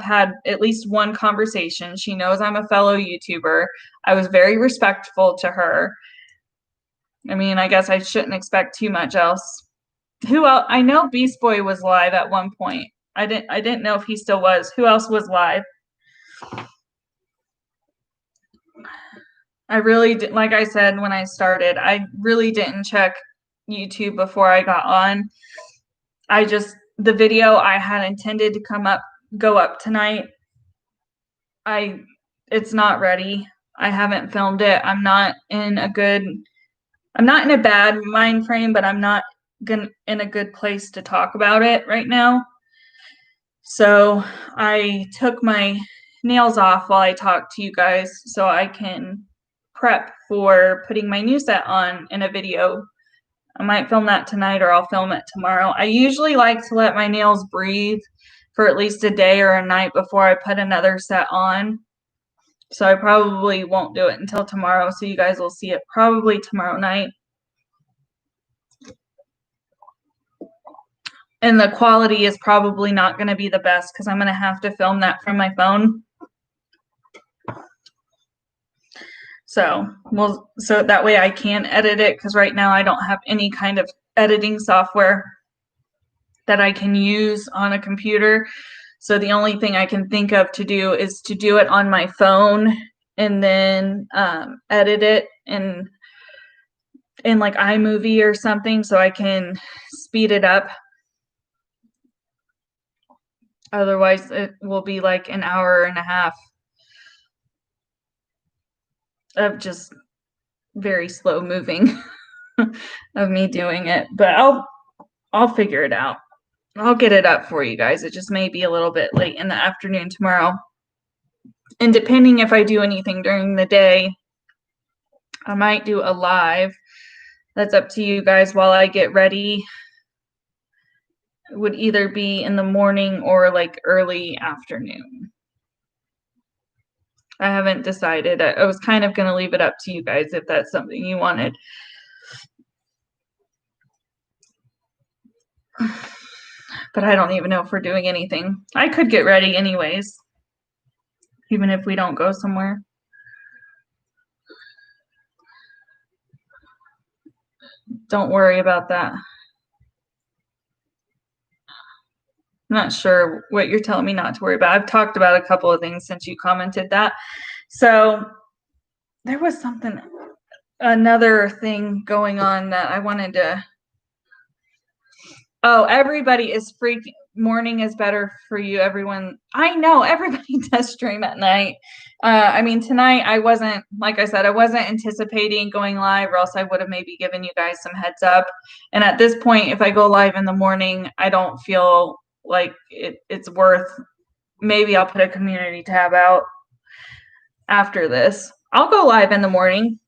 had at least one conversation. She knows I'm a fellow YouTuber. I was very respectful to her. I mean, I guess I shouldn't expect too much else. Who else? I know Beast Boy was live at one point. I didn't know if he still was. Who else was live? I really did, like I said when I started, I really didn't check YouTube before I got on. The video I had intended to go up tonight, it's not ready. I haven't filmed it. I'm not in a bad mind frame, but I'm not in a good place to talk about it right now. So I took my nails off while I talked to you guys so I can prep for putting my new set on in a video. I might film that tonight, or I'll film it tomorrow. I usually like to let my nails breathe for at least a day or a night before I put another set on. So I probably won't do it until tomorrow, so you guys will see it probably tomorrow night. And the quality is probably not going to be the best because I'm going to have to film that from my phone. So that way I can edit it, because right now I don't have any kind of editing software that I can use on a computer. So the only thing I can think of to do is to do it on my phone and then edit it in like iMovie or something so I can speed it up. Otherwise, it will be like an hour and a half of just very slow moving of me doing it. But I'll figure it out. I'll get it up for you guys. It just may be a little bit late in the afternoon tomorrow. And depending if I do anything during the day, I might do a live. That's up to you guys while I get ready. It would either be in the morning or like early afternoon. I haven't decided. I was kind of going to leave it up to you guys if that's something you wanted. But I don't even know if we're doing anything. I could get ready anyways, even if we don't go somewhere. Don't worry about that. I'm not sure what you're telling me not to worry about. I've talked about a couple of things since you commented that. So there was another thing going on that I wanted to. Oh, everybody is freaking. Morning is better for you, everyone. I know everybody does stream at night. I mean, tonight like I said, I wasn't anticipating going live, or else I would have maybe given you guys some heads up. And at this point, if I go live in the morning, I don't feel like it's worth. Maybe I'll put a community tab out after this. I'll go live in the morning.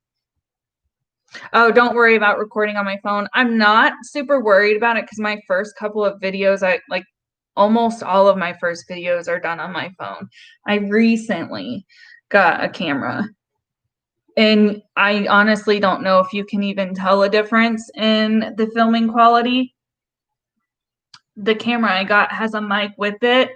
Oh, don't worry about recording on my phone. I'm not super worried about it because my first couple of videos, almost all of my first videos are done on my phone. I recently got a camera, and I honestly don't know if you can even tell a difference in the filming quality. The camera I got has a mic with it,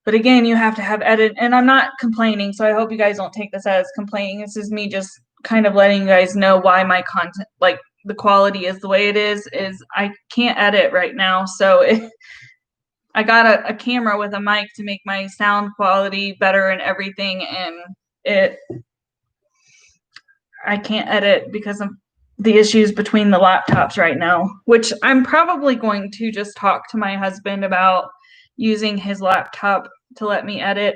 but again, you have to have edit, and I'm not complaining, so I hope you guys don't take this as complaining. This is me just kind of letting you guys know why my content, like the quality is the way it is I can't edit right now. So I got a camera with a mic to make my sound quality better and everything. And I can't edit because of the issues between the laptops right now, which I'm probably going to just talk to my husband about using his laptop to let me edit.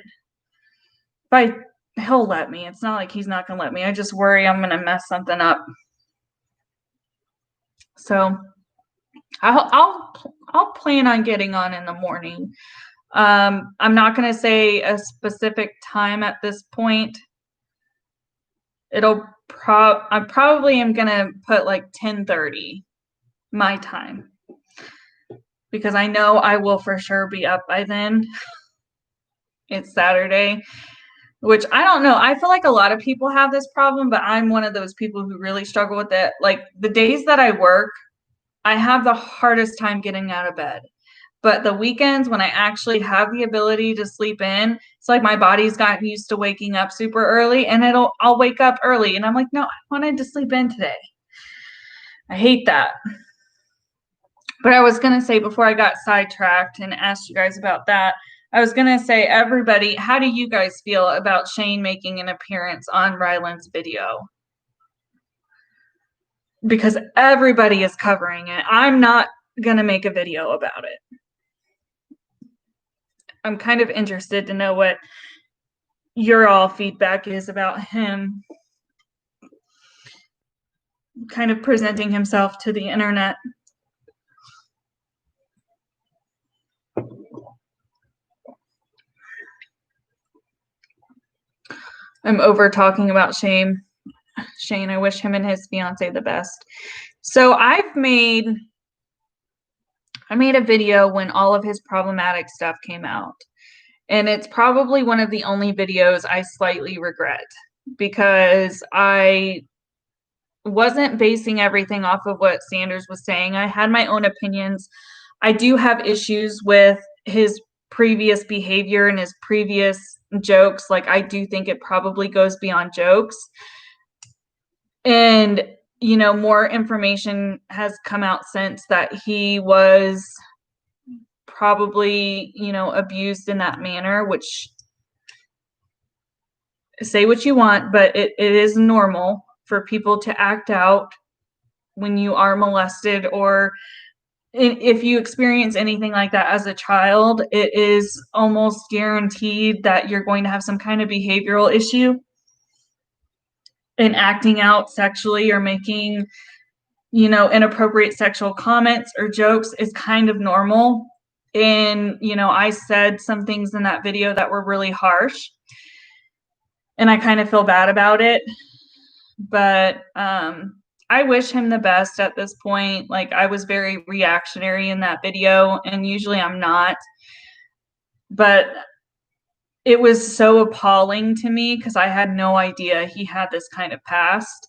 But he'll let me. It's not like he's not going to let me. I just worry I'm going to mess something up. So I'll plan on getting on in the morning. I'm not going to say a specific time at this point. I probably am going to put like 10:30 my time, because I know I will for sure be up by then. It's Saturday, which I don't know. I feel like a lot of people have this problem, but I'm one of those people who really struggle with it. Like the days that I work, I have the hardest time getting out of bed. But the weekends when I actually have the ability to sleep in, it's like my body's gotten used to waking up super early, and I'll wake up early and I'm like, no, I wanted to sleep in today. I hate that. But I was going to say, before I got sidetracked and asked you guys about that, I was going to say, everybody, how do you guys feel about Shane making an appearance on Ryland's video? Because everybody is covering it. I'm not going to make a video about it. I'm kind of interested to know what your all feedback is about him kind of presenting himself to the internet. I'm over talking about Shane. I wish him and his fiance the best. So I made a video when all of his problematic stuff came out. And it's probably one of the only videos I slightly regret, because I wasn't basing everything off of what Sanders was saying. I had my own opinions. I do have issues with his previous behavior and his previous jokes. Like, I do think it probably goes beyond jokes. And, more information has come out since that he was probably, abused in that manner, which, say what you want, but it is normal for people to act out when you are molested, or if you experience anything like that as a child, it is almost guaranteed that you're going to have some kind of behavioral issue. And acting out sexually or making, inappropriate sexual comments or jokes is kind of normal. And, I said some things in that video that were really harsh, and I kind of feel bad about it. But I wish him the best at this point. Like, I was very reactionary in that video, and usually I'm not. But it was so appalling to me because I had no idea he had this kind of past,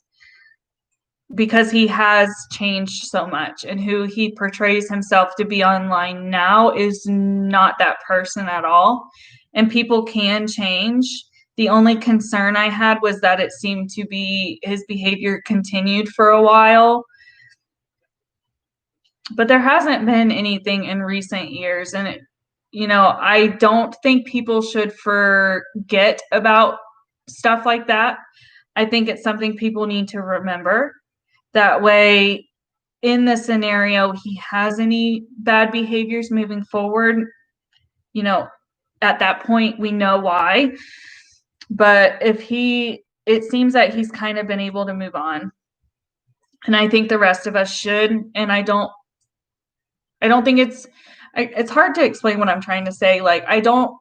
because he has changed so much, and who he portrays himself to be online now is not that person at all. And people can change. The only concern I had was that it seemed to be his behavior continued for a while. But there hasn't been anything in recent years. And, I don't think people should forget about stuff like that. I think it's something people need to remember. That way, in the scenario he has any bad behaviors moving forward, at that point we know why. But it seems that he's kind of been able to move on, and I think the rest of us should. And I don't think it's hard to explain what I'm trying to say. Like,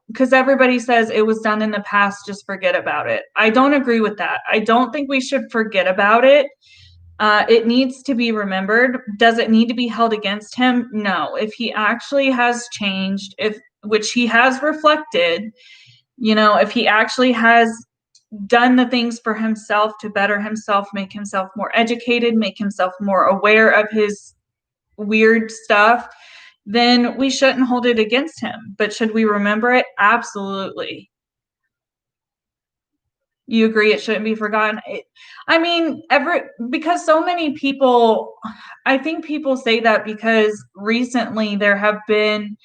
because everybody says it was done in the past, just forget about it. I don't agree with that. I don't think we should forget about it. It needs to be remembered. Does it need to be held against him? No. If he actually has changed, which he has reflected, if he actually has done the things for himself to better himself, make himself more educated, make himself more aware of his weird stuff, then we shouldn't hold it against him. But should we remember it? Absolutely. You agree it shouldn't be forgotten? I mean, because so many people, I think people say that because recently there have been,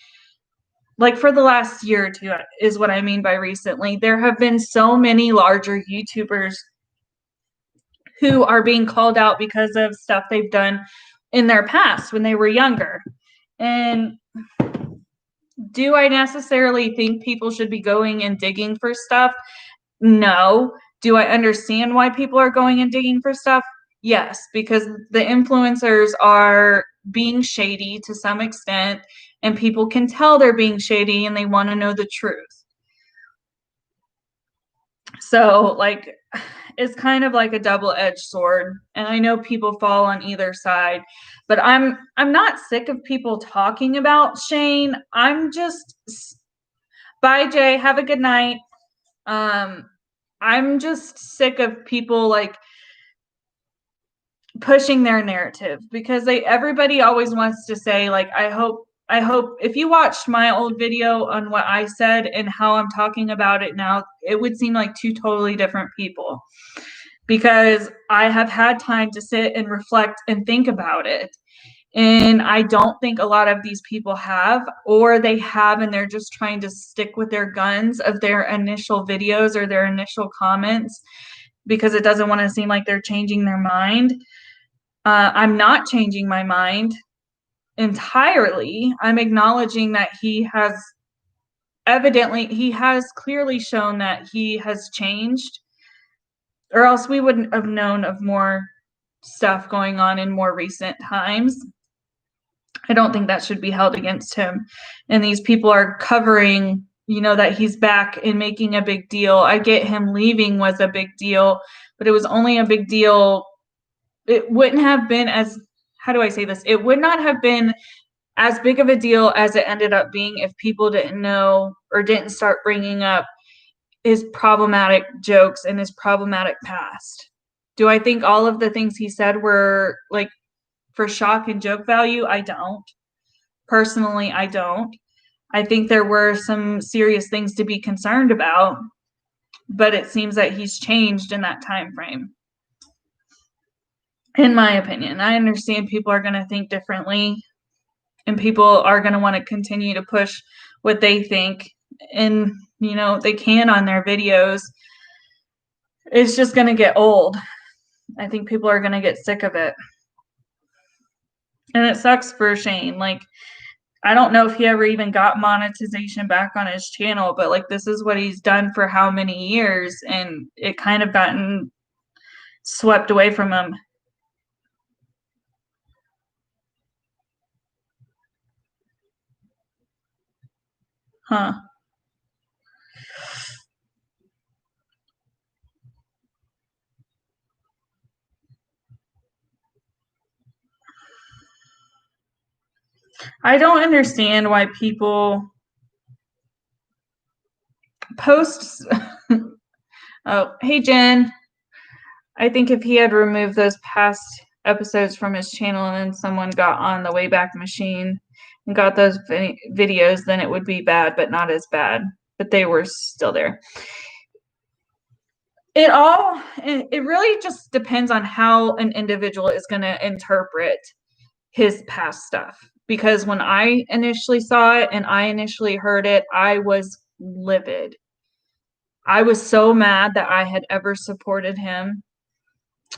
like for the last year or two is what I mean by recently, there have been so many larger YouTubers who are being called out because of stuff they've done in their past when they were younger. And do I necessarily think people should be going and digging for stuff? No. Do I understand why people are going and digging for stuff? Yes, because the influencers are being shady to some extent, and people can tell they're being shady and they want to know the truth. So, like, it's kind of like a double-edged sword, and I know people fall on either side, but I'm not sick of people talking about Shane. I'm just, bye Jay, have a good night. I'm just sick of people like pushing their narrative, because everybody always wants to say, like, I hope if you watched my old video on what I said and how I'm talking about it now, it would seem like two totally different people, because I have had time to sit and reflect and think about it. And I don't think a lot of these people have, or they have and they're just trying to stick with their guns of their initial videos or their initial comments because it doesn't want to seem like they're changing their mind. I'm not changing my mind entirely. I'm acknowledging that he has clearly shown that he has changed, or else we wouldn't have known of more stuff going on in more recent times. I don't think that should be held against him. And these people are covering, that he's back and making a big deal. I get him leaving was a big deal, but it was only a big deal. It wouldn't have been as, how do I say this? It would not have been as big of a deal as it ended up being if people didn't know or didn't start bringing up his problematic jokes and his problematic past. Do I think all of the things he said were like for shock and joke value? I don't. Personally, I don't. I think there were some serious things to be concerned about, but it seems that he's changed in that time frame. In my opinion, I understand people are going to think differently, and people are going to want to continue to push what they think, and they can on their videos. It's just going to get old. I think people are going to get sick of it. And it sucks for Shane. Like, I don't know if he ever even got monetization back on his channel, but like, this is what he's done for how many years, and it kind of gotten swept away from him. Huh. I don't understand why people post. Oh, hey Jen. I think if he had removed those past episodes from his channel and then someone got on the Wayback Machine and got those videos, then it would be bad, but not as bad. But they were still there. It really just depends on how an individual is going to interpret his past stuff. Because when I initially saw it and I initially heard it, I was livid. I was so mad that I had ever supported him.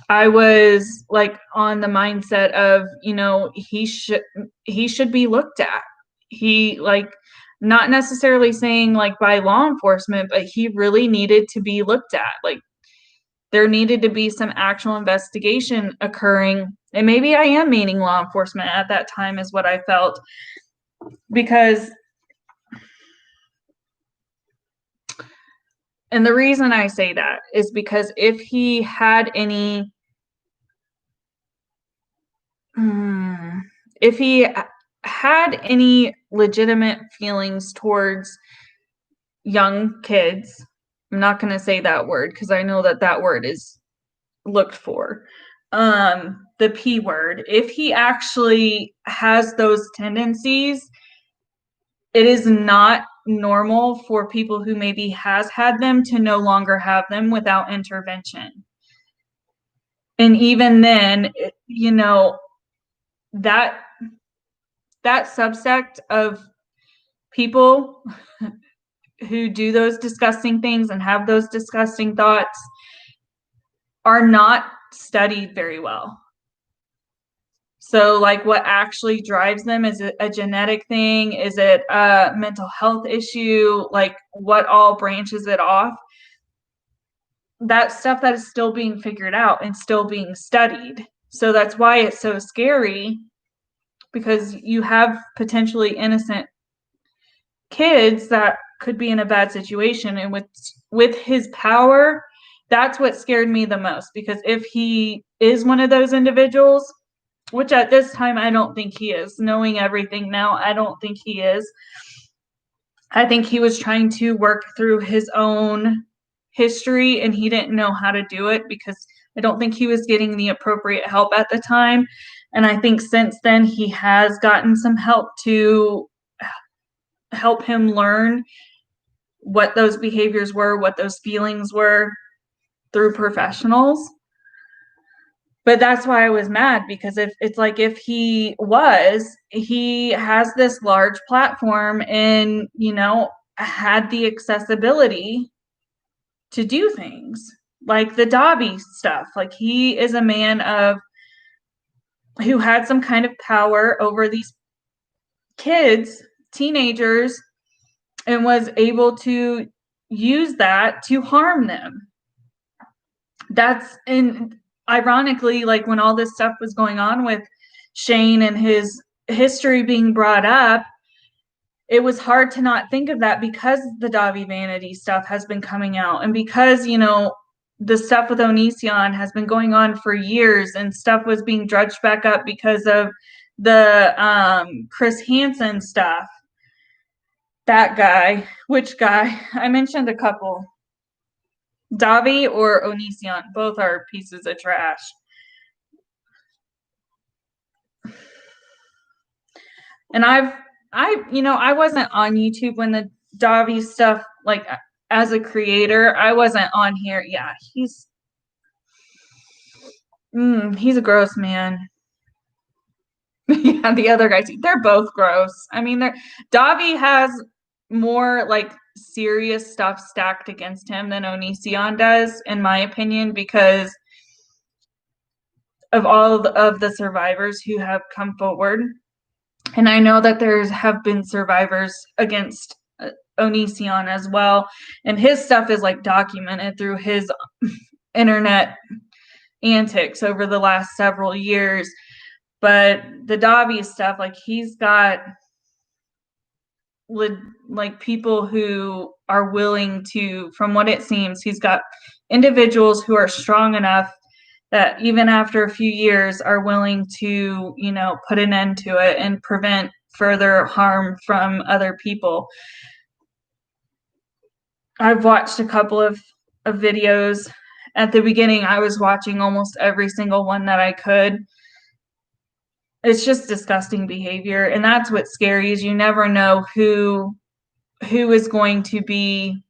I was like on the mindset of, he should be looked at. He, like, not necessarily saying like by law enforcement, but he really needed to be looked at. Like, there needed to be some actual investigation occurring. And maybe I am meaning law enforcement at that time is what I felt. Because, and the reason I say that is because if he had any, legitimate feelings towards young kids, I'm not going to say that word because I know that word is looked for. The P word. If he actually has those tendencies, it is not normal for people who maybe has had them to no longer have them without intervention. And even then, you know, that subsect of people who do those disgusting things and have those disgusting thoughts are not studied very well. So, like, what actually drives them? Is it a genetic thing? Is it a mental health issue? Like, what all branches it off? That's stuff that is still being figured out and still being studied. So that's why it's so scary, because you have potentially innocent kids that could be in a bad situation. And with his power, that's what scared me the most, because if he is one of those individuals, which at this time I don't think he is, knowing everything now, I don't think he is. I think he was trying to work through his own history and he didn't know how to do it, because I don't think he was getting the appropriate help at the time. And I think since then he has gotten some help to help him learn what those behaviors were, what those feelings were, through professionals. But that's why I was mad, because if he has this large platform and, you know, had the accessibility to do things like the Dobby stuff. Like, he is a man who had some kind of power over these kids, teenagers, and was able to use that to harm them. And ironically, like, when all this stuff was going on with Shane and his history being brought up, it was hard to not think of that, because the Dobby Vanity stuff has been coming out, and because, you know, the stuff with Onision has been going on for years, and stuff was being drudged back up because of the Chris Hansen stuff. That guy, which guy? I mentioned a couple. Dobby or Onision, both are pieces of trash. And I wasn't on YouTube when the Dobby stuff, like, as a creator, I wasn't on here. Yeah, he's a gross man. Yeah, the other guys, they're both gross. I mean, Dobby has more, like, serious stuff stacked against him than Onision does, in my opinion, because of all of the survivors who have come forward. And I know that have been survivors against Onision as well. And his stuff is, like, documented through his internet antics over the last several years. But the Dobby stuff, like, he's got, like, people who are willing to, from what it seems, he's got individuals who are strong enough that even after a few years are willing to, you know, put an end to it and prevent further harm from other people. I've watched a couple of videos. At the beginning, I was watching almost every single one that I could. It's just disgusting behavior, and that's what's scary, is you never know who is going to be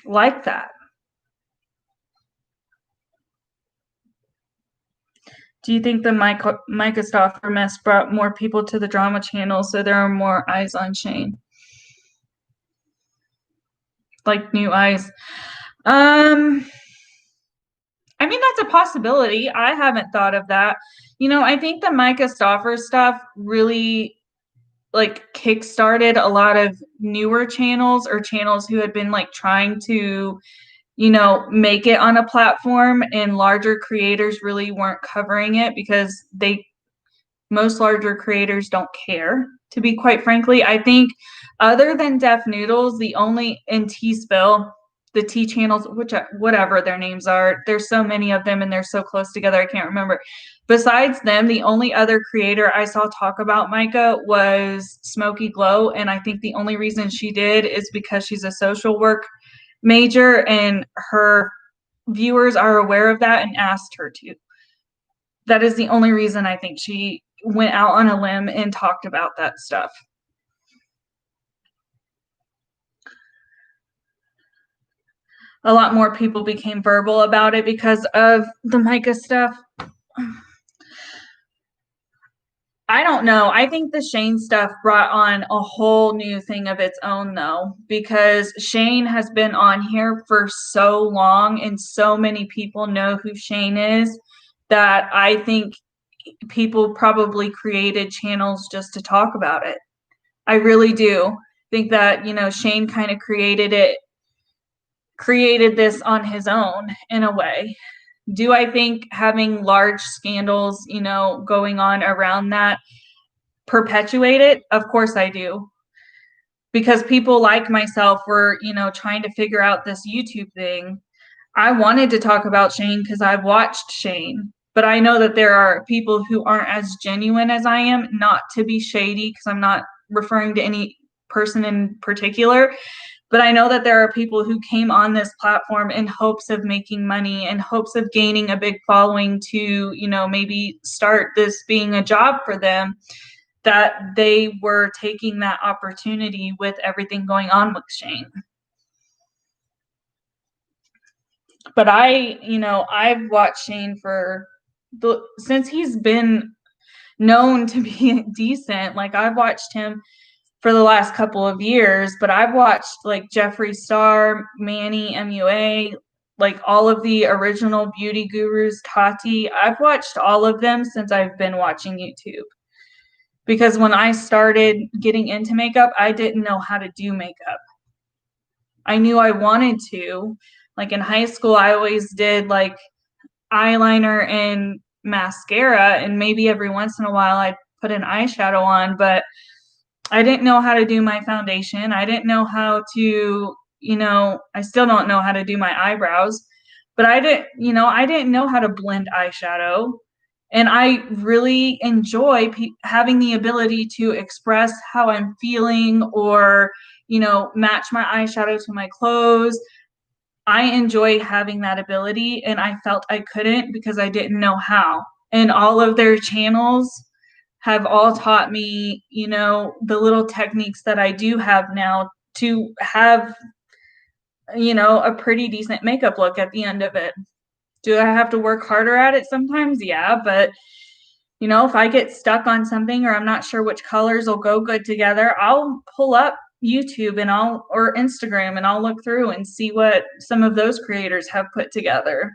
like that. Do you think the Micah Stauffer mess brought more people to the drama channel, so there are more eyes on Shane? Like, new eyes? I mean, that's a possibility. I haven't thought of that. You know, I think the Micah Stauffer stuff really, like, kickstarted a lot of newer channels, or channels who had been, like, trying to, you know, make it on a platform, and larger creators really weren't covering it, because most larger creators don't care, to be quite frankly. I think other than Deaf Noodles, the only, in T-Spill, the T channels, whatever their names are, there's so many of them and they're so close together, I can't remember. Besides them, the only other creator I saw talk about Micah was Smokey Glow, and I think the only reason she did is because she's a social work major and her viewers are aware of that and asked her to. That is the only reason I think she went out on a limb and talked about that stuff. a lot more people became verbal about it because of the Micah stuff. I don't know. I think the Shane stuff brought on a whole new thing of its own, though, because Shane has been on here for so long and so many people know who Shane is that I think people probably created channels just to talk about it. I really do think that, Shane kind of created this on his own in a way. Do I think having large scandals, going on around that perpetuate it? Of course I do. Because people like myself were, trying to figure out this YouTube thing. I wanted to talk about Shane because I've watched Shane, but I know that there are people who aren't as genuine as I am, not to be shady, because I'm not referring to any person in particular. But I know that there are people who came on this platform in hopes of making money, in hopes of gaining a big following to, maybe start this being a job for them, that they were taking that opportunity with everything going on with Shane. But I've watched Shane since he's been known to be decent. Like, I've watched him for the last couple of years, but I've watched like Jeffree Star, Manny MUA, like all of the original beauty gurus, Tati. I've watched all of them since I've been watching YouTube. Because when I started getting into makeup, I didn't know how to do makeup. I knew I wanted to. Like in high school, I always did like eyeliner and mascara, and maybe every once in a while I'd put an eyeshadow on, but I didn't know how to do my foundation. I didn't know how to, I still don't know how to do my eyebrows, but I didn't know how to blend eyeshadow. And I really enjoy having the ability to express how I'm feeling or, match my eyeshadow to my clothes. I enjoy having that ability, and I felt I couldn't because I didn't know how. And all of their channels have all taught me, the little techniques that I do have now to have, a pretty decent makeup look at the end of it. Do I have to work harder at it sometimes? Yeah, but if I get stuck on something or I'm not sure which colors will go good together, I'll pull up YouTube or Instagram and I'll look through and see what some of those creators have put together.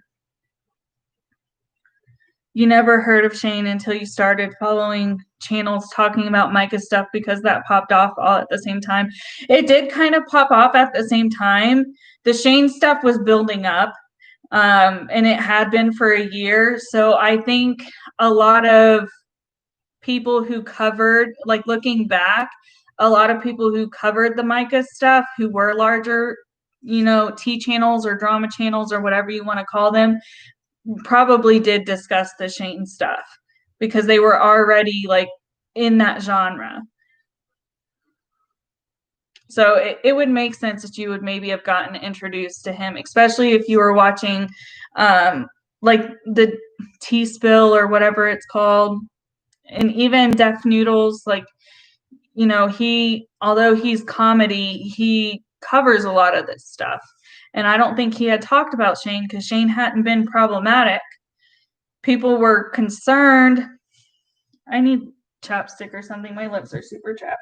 You never heard of Shane until you started following channels talking about Micah stuff because that popped off all at the same time. It did kind of pop off at the same time. The Shane stuff was building up, and it had been for a year. So I think a lot of people who covered, like looking back, a lot of people who covered the Micah stuff who were larger, T channels or drama channels or whatever you want to call them, probably did discuss the Shane stuff because they were already like in that genre. So it would make sense that you would maybe have gotten introduced to him, especially if you were watching like the Tea Spill or whatever it's called. And even Def Noodles, like, although he's comedy, he covers a lot of this stuff. And I don't think he had talked about Shane because Shane hadn't been problematic. People were concerned. I need chapstick or something. My lips are super chapped.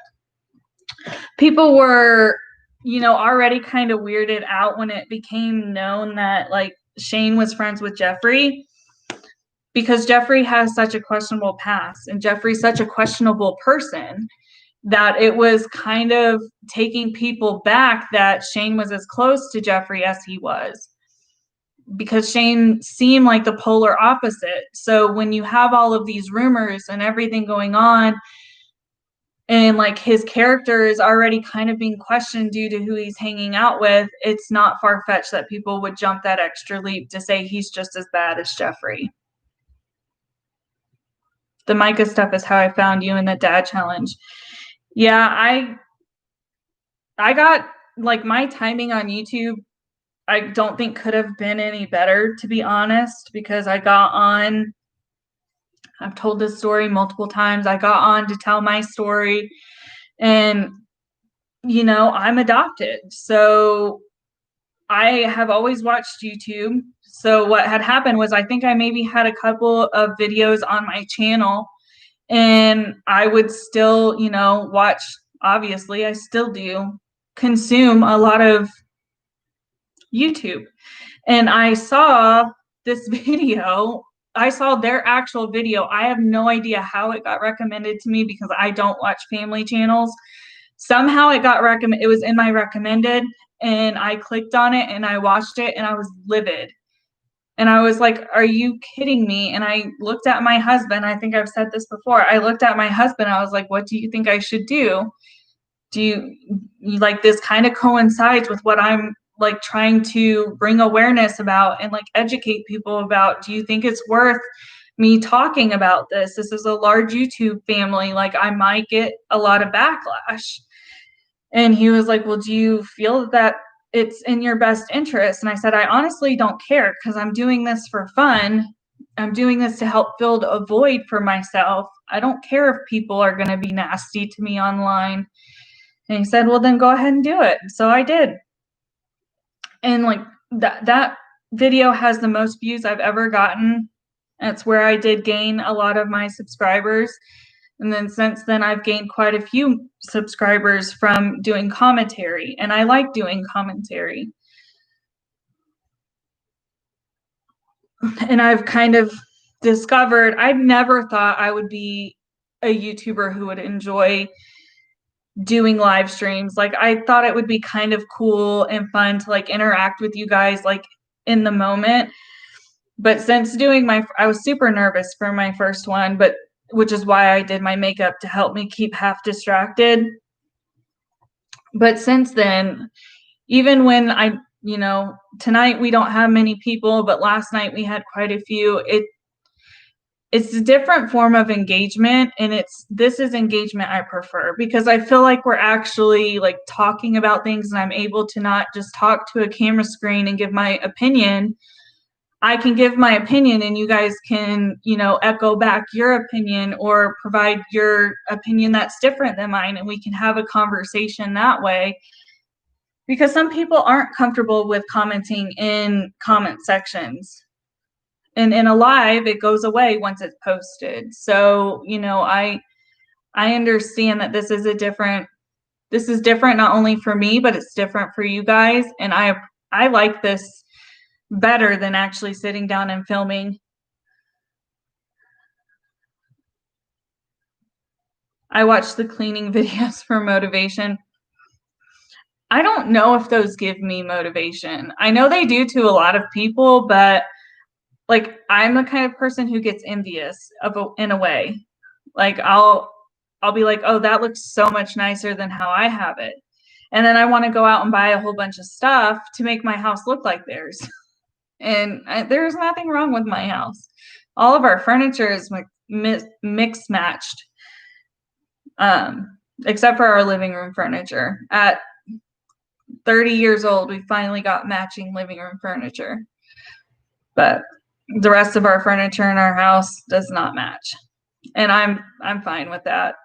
People were, already kind of weirded out when it became known that like Shane was friends with Jeffree, because Jeffree has such a questionable past and Jeffree's such a questionable person that it was kind of taking people back that Shane was as close to Jeffree as he was, because Shane seemed like the polar opposite. So when you have all of these rumors and everything going on, and like his character is already kind of being questioned due to who he's hanging out with, it's not far-fetched that people would jump that extra leap to say he's just as bad as Jeffree. The Micah stuff is how I found you in the dad challenge. Yeah, I got, like, my timing on YouTube, I don't think could have been any better, to be honest, because I got on, I've told this story multiple times, I got on to tell my story, and, I'm adopted. So I have always watched YouTube. So what had happened was I think I maybe had a couple of videos on my channel, and I would still, watch, obviously, I still do consume a lot of YouTube. And I saw this video. I saw their actual video. I have no idea how it got recommended to me because I don't watch family channels. Somehow it got recommended. It was in my recommended, and I clicked on it and I watched it and I was livid. And I was like, are you kidding me? And I looked at my husband. I think I've said this before. I looked at my husband. I was like, what do you think I should do? Do you like, this kind of coincides with what I'm like trying to bring awareness about and like educate people about? Do you think it's worth me talking about this? This is a large YouTube family. Like, I might get a lot of backlash. And he was like, well, do you feel that it's in your best interest? And I said, I honestly don't care, because I'm doing this for fun. I'm doing this to help fill a void for myself. I don't care if people are going to be nasty to me online. And he said, well, then go ahead and do it. So I did. And like that video has the most views I've ever gotten. That's where I did gain a lot of my subscribers. And then since then, I've gained quite a few subscribers from doing commentary, and I like doing commentary. And I've kind of discovered, I never thought I would be a YouTuber who would enjoy doing live streams. Like, I thought it would be kind of cool and fun to like interact with you guys like in the moment. But since doing I was super nervous for my first one, but which is why I did my makeup to help me keep half distracted. But since then, even when tonight we don't have many people, but last night we had quite a few. It's a different form of engagement, and this is engagement I prefer, because I feel like we're actually like talking about things, and I'm able to not just talk to a camera screen and give my opinion. I can give my opinion, and you guys can, echo back your opinion or provide your opinion that's different than mine, and we can have a conversation that way. Because some people aren't comfortable with commenting in comment sections. And in a live, it goes away once it's posted. So, I understand that this is different not only for me, but it's different for you guys. And I like this better than actually sitting down and filming. I watch the cleaning videos for motivation. I don't know if those give me motivation. I know they do to a lot of people, but like, I'm the kind of person who gets envious in a way. Like, I'll be like, oh, that looks so much nicer than how I have it. And then I want to go out and buy a whole bunch of stuff to make my house look like theirs. And there's nothing wrong with my house. All of our furniture is mixed matched, except for our living room furniture. At 30 years old, we finally got matching living room furniture. But the rest of our furniture in our house does not match. And I'm fine with that.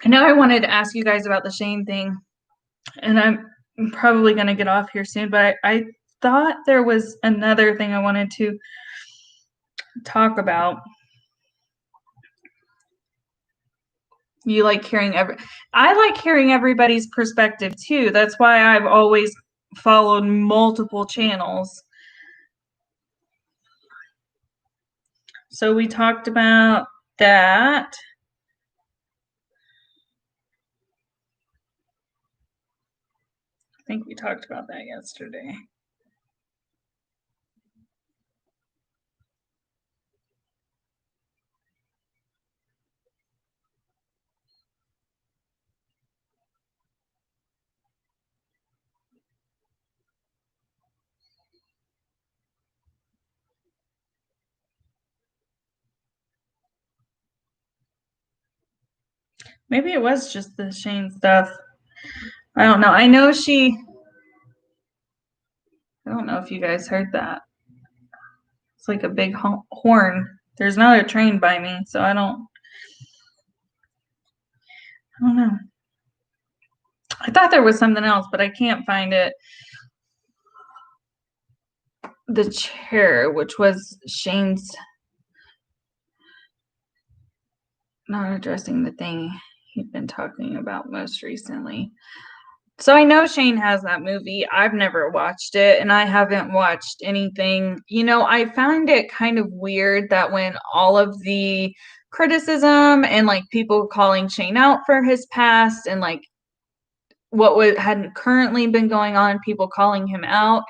I know I wanted to ask you guys about the Shane thing, and I'm probably going to get off here soon, but I thought there was another thing I wanted to talk about. I like hearing everybody's perspective too. That's why I've always followed multiple channels. So we talked about that. I think we talked about that yesterday. Maybe it was just the Shane stuff. I don't know. I don't know if you guys heard that. It's like a big horn. There's not a train by me, so I don't. I don't know. I thought there was something else, but I can't find it. The Chair, which was Shane's not addressing the thing he'd been talking about most recently. So I know Shane has that movie. I've never watched it, and I haven't watched anything. I find it kind of weird that when all of the criticism and like people calling Shane out for his past and like what hadn't currently been going on, people calling him out.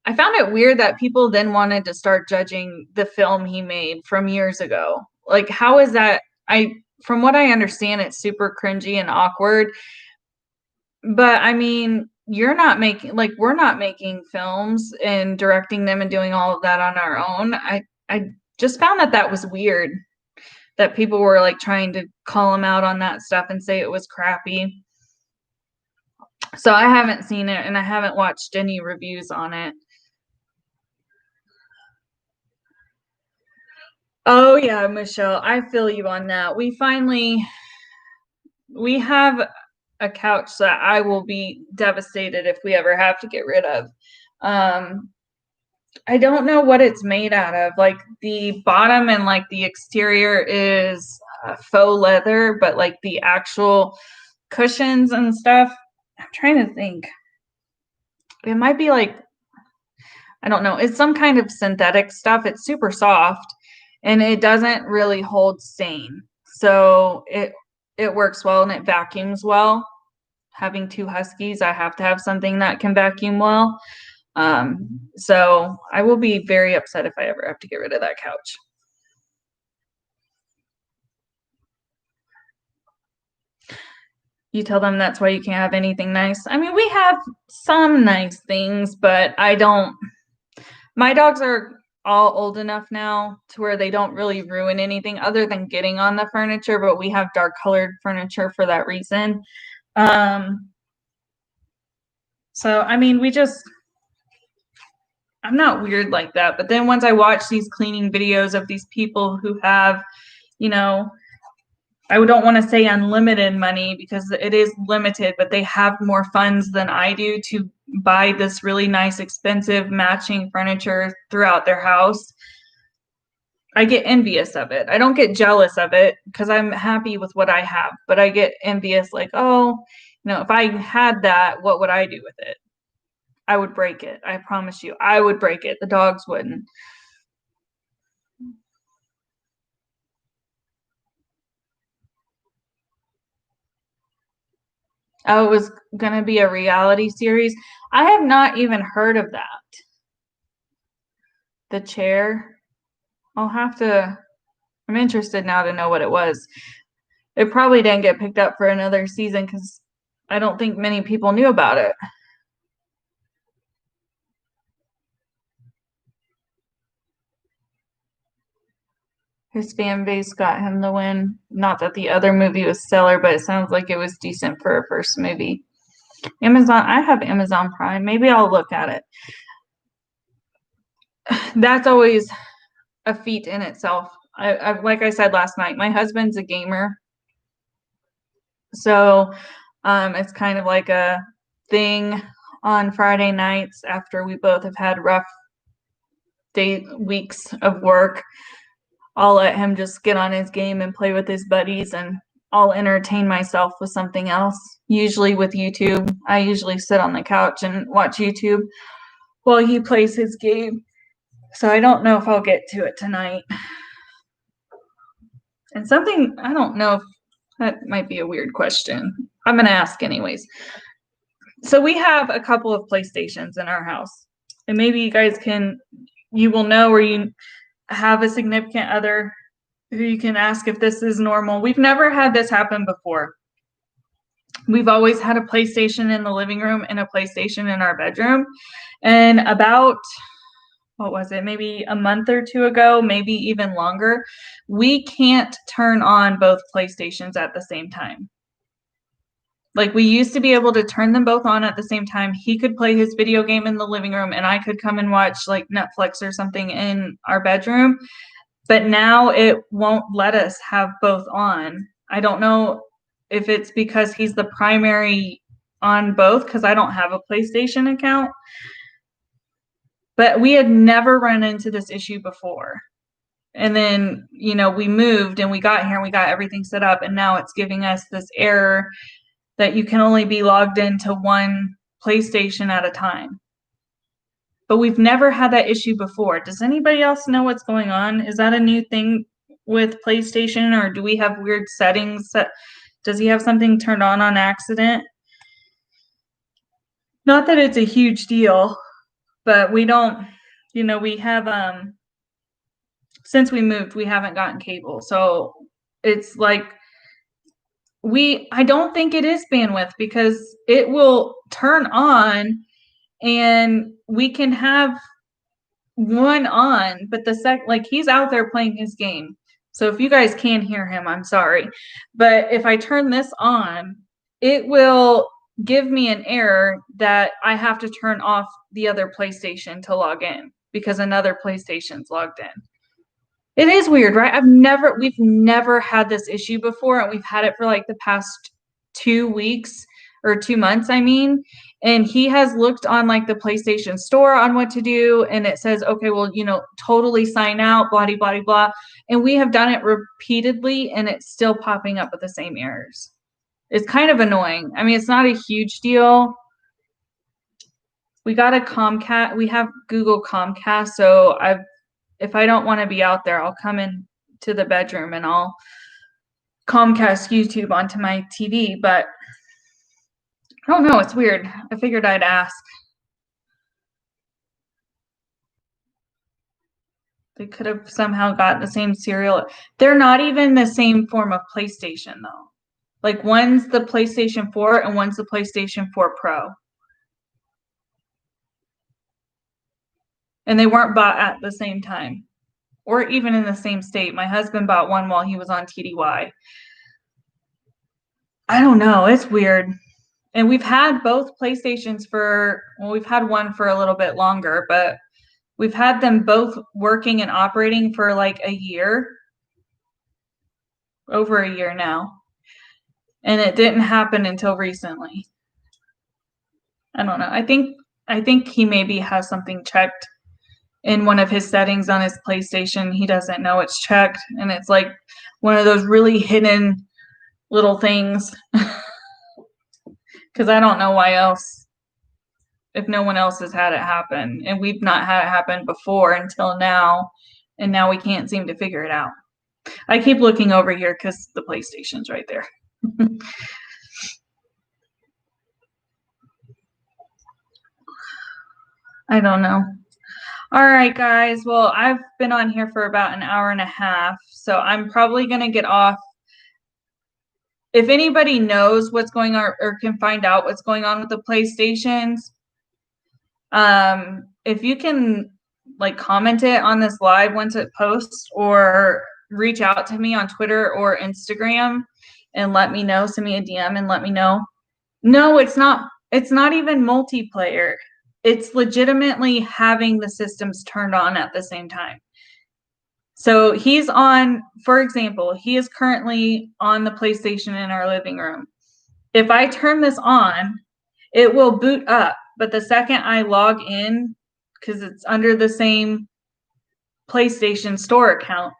I found it weird that people then wanted to start judging the film he made from years ago. Like, how is that? From what I understand, it's super cringy and awkward. But I mean, we're not making films and directing them and doing all of that on our own. I just found that was weird that people were like trying to call him out on that stuff and say it was crappy. So I haven't seen it and I haven't watched any reviews on it. Oh yeah, Michelle, I feel you on that. We have a couch that I will be devastated if we ever have to get rid of. I don't know what it's made out of. Like the bottom and like the exterior is faux leather, but like the actual cushions and stuff, I'm trying to think. It might be like, I don't know, it's some kind of synthetic stuff. It's super soft and it doesn't really hold stain. So it works well and it vacuums well. Having two huskies, I have to have something that can vacuum well. So I will be very upset if I ever have to get rid of that couch. You tell them that's why you can't have anything nice. I mean, we have some nice things, but my dogs are all old enough now to where they don't really ruin anything other than getting on the furniture, but we have dark colored furniture for that reason. So I mean, I'm not weird like that, but then once I watch these cleaning videos of these people who have, I don't want to say unlimited money because it is limited, but they have more funds than I do to buy this really nice, expensive matching furniture throughout their house. I get envious of it. I don't get jealous of it because I'm happy with what I have, but I get envious like, oh, if I had that, what would I do with it? I would break it. I promise you, I would break it. The dogs wouldn't. Oh, it was going to be a reality series. I have not even heard of that. The Chair. I'm interested now to know what it was. It probably didn't get picked up for another season because I don't think many people knew about it. His fan base got him the win. Not that the other movie was stellar, but it sounds like it was decent for a first movie. Amazon, I have Amazon Prime. Maybe I'll look at it. That's always a feat in itself. Like I said last night, my husband's a gamer. So it's kind of like a thing on Friday nights after we both have had rough weeks of work. I'll let him just get on his game and play with his buddies, and I'll entertain myself with something else, usually with YouTube. I usually sit on the couch and watch YouTube while he plays his game. So I don't know if I'll get to it tonight. And something, I don't know if that might be a weird question. I'm going to ask anyways. So we have a couple of PlayStations in our house. And maybe you will know, or you have a significant other who you can ask if this is normal. We've never had this happen before. We've always had a PlayStation in the living room and a PlayStation in our bedroom. And about, what was it, maybe a month or two ago, maybe even longer, we can't turn on both PlayStations at the same time. Like we used to be able to turn them both on at the same time. He could play his video game in the living room and I could come and watch like Netflix or something in our bedroom. But now it won't let us have both on. I don't know. if it's because he's the primary on both, because I don't have a PlayStation account. But we had never run into this issue before. And then, you know, we moved and we got here and we got everything set up, and now it's giving us this error that you can only be logged into one PlayStation at a time. But we've never had that issue before. Does anybody else know what's going on? Is that a new thing with PlayStation, or do we have weird settings? Does he have something turned on accident? Not that it's a huge deal, but we don't, you know, we have, since we moved, we haven't gotten cable. So it's like, I don't think it is bandwidth, because it will turn on and we can have one on, but like he's out there playing his game. So if you guys can hear him, I'm sorry. But if I turn this on, it will give me an error that I have to turn off the other PlayStation to log in, because another PlayStation's logged in. It is weird, right? We've never had this issue before, and we've had it for like the past 2 weeks or 2 months, I mean. And he has looked on like the PlayStation Store on what to do, and it says, okay, well, you know, totally sign out, blah, blah, blah. And we have done it repeatedly, and it's still popping up with the same errors. It's kind of annoying. I mean, it's not a huge deal. We got a Comcast. We have Google Comcast, so if I don't want to be out there, I'll come in to the bedroom and I'll Comcast YouTube onto my TV. But I don't know. It's weird. I figured I'd ask. They could have somehow got the same serial. They're not even the same form of PlayStation, though. Like, one's the PlayStation 4 and one's the PlayStation 4 Pro. And they weren't bought at the same time, or even in the same state. My husband bought one while he was on TDY. I don't know. It's weird. And we've had both PlayStations we've had one for a little bit longer, but we've had them both working and operating for like a year, over a year now. And it didn't happen until recently. I don't know. I think he maybe has something checked in one of his settings on his PlayStation. He doesn't know it's checked, and it's like one of those really hidden little things. Because I don't know why else, if no one else has had it happen, and we've not had it happen before until now, and now we can't seem to figure it out. I keep looking over here because the PlayStation's right there. I don't know. All right, guys. Well, I've been on here for about an hour and a half, so I'm probably going to get off. If anybody knows what's going on or can find out what's going on with the PlayStations, if you can like comment it on this live once it posts, or reach out to me on Twitter or Instagram and let me know, send me a DM and let me know. No, it's not even multiplayer. It's legitimately having the systems turned on at the same time. So he's on, for example, he is currently on the PlayStation in our living room. If I turn this on, it will boot up. But the second I log in, because it's under the same PlayStation Store account,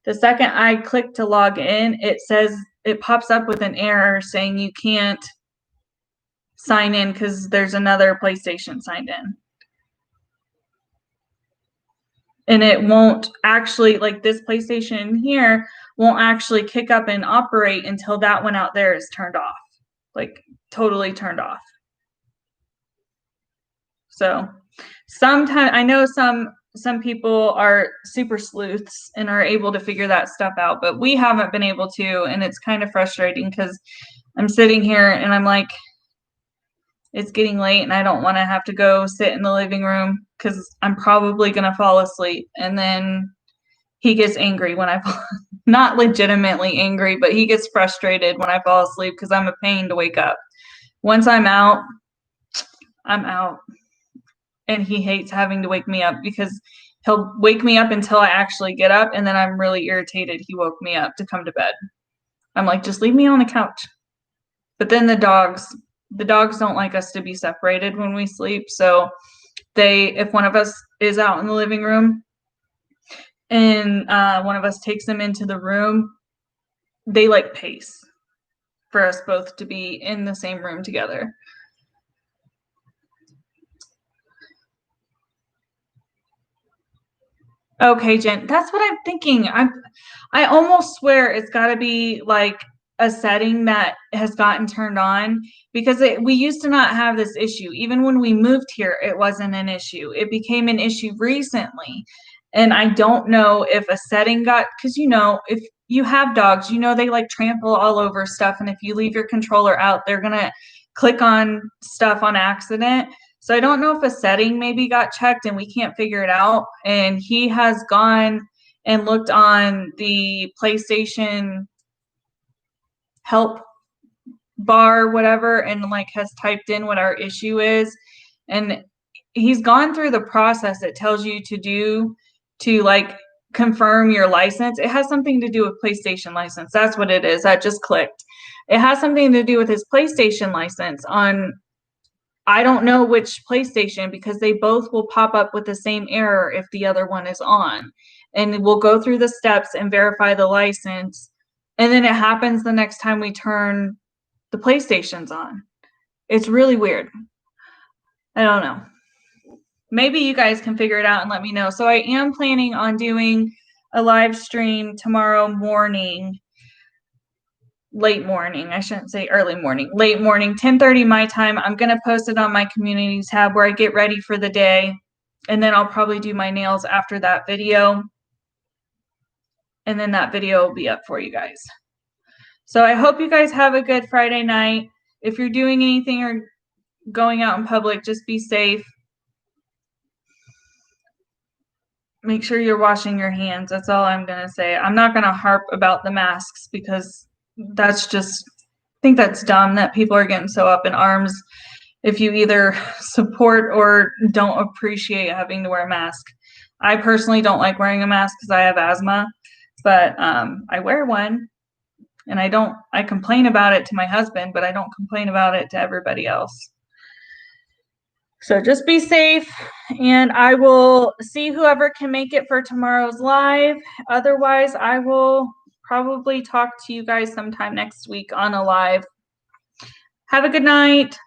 the second I click to log in, it pops up with an error saying you can't sign in because there's another PlayStation signed in. And it won't actually, like this PlayStation here, won't actually kick up and operate until that one out there is turned off, like totally turned off. So sometimes I know some people are super sleuths and are able to figure that stuff out, but we haven't been able to, and it's kind of frustrating because I'm sitting here and I'm like, it's getting late and I don't want to have to go sit in the living room because I'm probably going to fall asleep. And then he gets angry when I fall, not legitimately angry, but he gets frustrated when I fall asleep because I'm a pain to wake up. Once I'm out, I'm out. And he hates having to wake me up because he'll wake me up until I actually get up. And then I'm really irritated he woke me up to come to bed. I'm like, just leave me on the couch. But then the dogs don't like us to be separated when we sleep. So if one of us is out in the living room and one of us takes them into the room, they like pace for us both to be in the same room together. Okay, Jen, that's what I'm thinking. I almost swear it's got to be like a setting that has gotten turned on, because we used to not have this issue. Even when we moved here, it wasn't an issue. It became an issue recently. And I don't know if a setting because if you have dogs, they like trample all over stuff. And if you leave your controller out, they're going to click on stuff on accident. So I don't know if a setting maybe got checked and we can't figure it out. And he has gone and looked on the PlayStation help bar, whatever, and like has typed in what our issue is. And he's gone through the process it tells you to do to like confirm your license. It has something to do with PlayStation license. That's what it is. I just clicked. It has something to do with his PlayStation license on, I don't know which PlayStation, because they both will pop up with the same error if the other one is on. And we'll go through the steps and verify the license. And then it happens the next time we turn the PlayStations on. It's really weird. I don't know. Maybe you guys can figure it out and let me know. So I am planning on doing a live stream tomorrow morning. Late morning. I shouldn't say early morning. Late morning, 10:30 my time. I'm going to post it on my community tab where I get ready for the day. And then I'll probably do my nails after that video. And then that video will be up for you guys. So I hope you guys have a good Friday night. If you're doing anything or going out in public, just be safe. Make sure you're washing your hands. That's all I'm going to say. I'm not going to harp about the masks, because that's just, I think that's dumb that people are getting so up in arms if you either support or don't appreciate having to wear a mask. I personally don't like wearing a mask because I have asthma, but I wear one, and I complain about it to my husband, but I don't complain about it to everybody else. So just be safe, and I will see whoever can make it for tomorrow's live. Otherwise, I will probably talk to you guys sometime next week on a live. Have a good night.